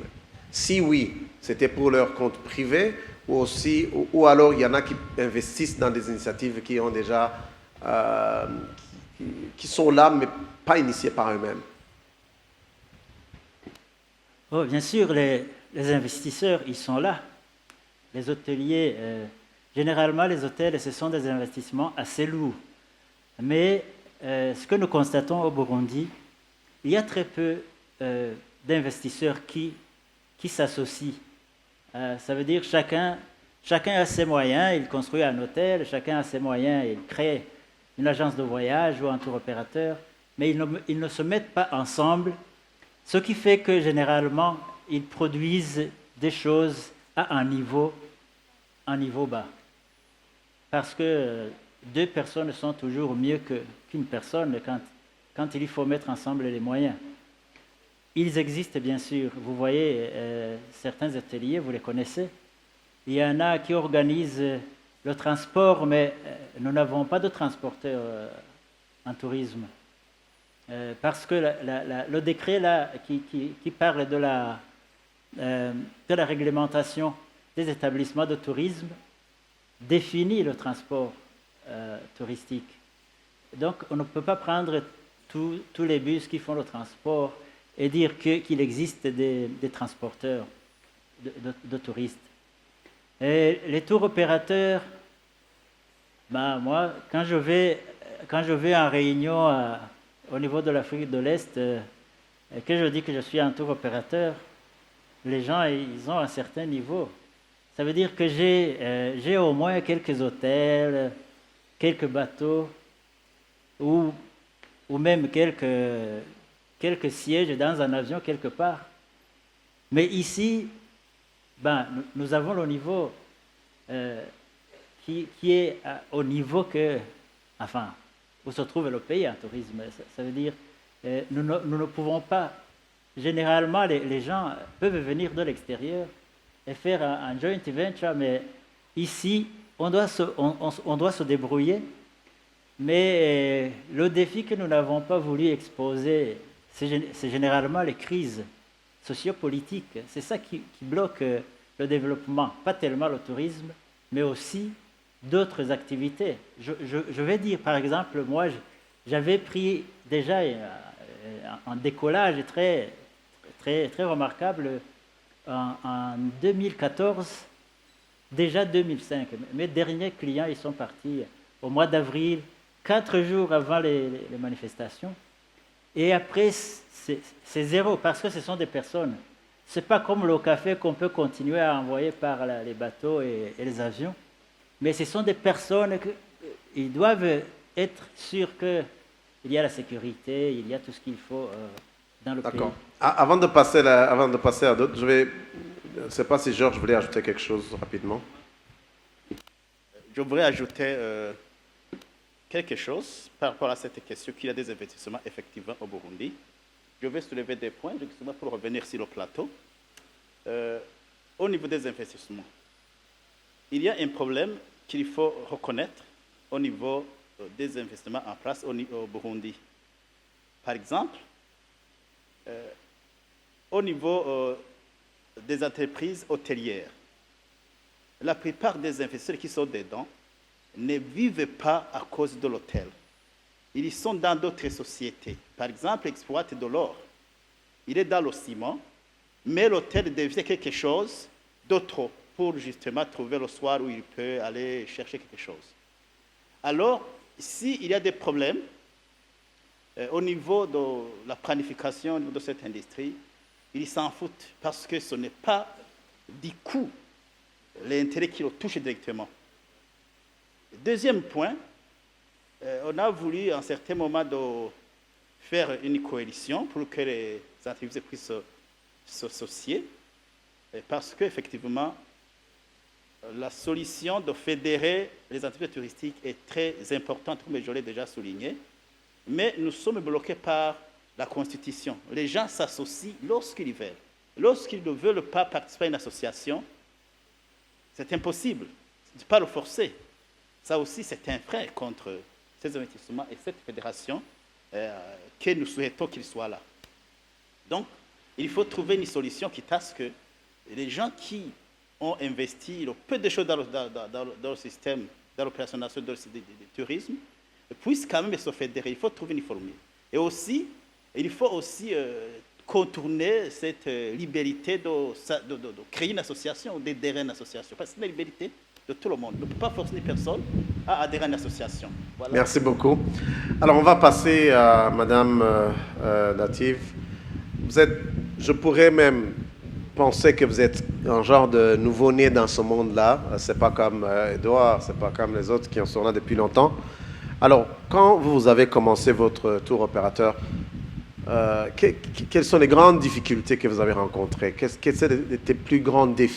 Si oui, c'était pour leur compte privé ou alors il y en a qui investissent dans des initiatives qui ont déjà, qui sont là mais pas initiées par eux-mêmes? Oh, bien sûr, les investisseurs, ils sont là. Les hôteliers, généralement, les hôtels, ce sont des investissements assez lourds. Mais ce que nous constatons au Burundi, il y a très peu d'investisseurs qui s'associent. Ça veut dire chacun a ses moyens, il construit un hôtel, chacun a ses moyens, il crée une agence de voyage ou un tour opérateur, mais ils ne se mettent pas ensemble, ce qui fait que généralement, ils produisent des choses à un niveau bas. Parce que deux personnes sont toujours mieux qu'une personne quand il faut mettre ensemble les moyens. Ils existent bien sûr. Vous voyez, certains ateliers, vous les connaissez. Il y en a qui organisent le transport, mais nous n'avons pas de transporteur en tourisme. Parce que le décret là, qui parle de la réglementation des établissements de tourisme définit le transport touristique. Donc, on ne peut pas prendre tous les bus qui font le transport et dire qu'il existe des transporteurs de touristes. Et les tours opérateurs, moi, quand je vais en réunion au niveau de l'Afrique de l'Est, et que je dis que je suis un tour opérateur, les gens, ils ont un certain niveau. Ça veut dire que j'ai au moins quelques hôtels, quelques bateaux, ou même quelques sièges dans un avion quelque part. Mais ici, nous avons le niveau qui est au niveau où se trouve le pays en tourisme. Ça veut dire nous ne pouvons pas. Généralement, les gens peuvent venir de l'extérieur et faire un joint venture, mais ici, on doit se débrouiller. Mais le défi que nous n'avons pas voulu exposer, c'est généralement les crises sociopolitiques. C'est ça qui bloque le développement, pas tellement le tourisme, mais aussi d'autres activités. Je vais dire, par exemple, moi, j'avais pris déjà un décollage très, très, très remarquable en 2014, déjà 2005. Mes derniers clients, ils sont partis au mois d'avril, 4 jours avant les manifestations. Et après, c'est zéro parce que ce sont des personnes. Ce n'est pas comme le café qu'on peut continuer à envoyer par les bateaux et les avions. Mais ce sont des personnes qui doivent être sûrs qu'il y a la sécurité, il y a tout ce qu'il faut dans le pays. D'accord. Avant de passer à d'autres, je ne sais pas si Georges voulait ajouter quelque chose rapidement. Je voudrais ajouter quelque chose par rapport à cette question qu'il y a des investissements effectivement au Burundi. Je vais soulever des points justement pour revenir sur le plateau. Au niveau des investissements, il y a un problème qu'il faut reconnaître au niveau des investissements en place au Burundi. Par exemple, au niveau des entreprises hôtelières, la plupart des investisseurs qui sont dedans ne vivent pas à cause de l'hôtel. Ils sont dans d'autres sociétés. Par exemple, exploitent de l'or. Il est dans le ciment, mais l'hôtel devient quelque chose d'autre pour justement trouver le soir où il peut aller chercher quelque chose. Alors, s'il y a des problèmes au niveau de la planification de cette industrie, ils s'en foutent parce que ce n'est pas du coup l'intérêt qui le touche directement. Deuxième point, on a voulu à un certain moment faire une coalition pour que les entreprises puissent s'associer, parce qu'effectivement, la solution de fédérer les entreprises touristiques est très importante, comme je l'ai déjà souligné, mais nous sommes bloqués par la Constitution. Les gens s'associent lorsqu'ils veulent. Lorsqu'ils ne veulent pas participer à une association, c'est impossible. Il ne faut pas le forcer. Ça aussi, c'est un frein contre ces investissements et cette fédération que nous souhaitons qu'il soit là. Donc, il faut trouver une solution qui fasse que les gens qui ont investi le peu de choses dans le système, dans l'opération nationale du tourisme, puissent quand même se fédérer. Il faut trouver une formule. Et aussi, il faut aussi contourner cette liberté de créer une association ou d'adhérer à une association. Parce que c'est la liberté de tout le monde. On ne peut pas forcer une personne à adhérer à une association. Voilà. Merci beaucoup. Alors, on va passer à Madame Native. Je pourrais même penser que vous êtes un genre de nouveau-né dans ce monde-là. C'est pas comme Edouard, c'est pas comme les autres qui en sont là depuis longtemps. Alors, quand vous avez commencé votre tour opérateur, quelles sont les grandes difficultés que vous avez rencontrées? Quels sont les plus grands défis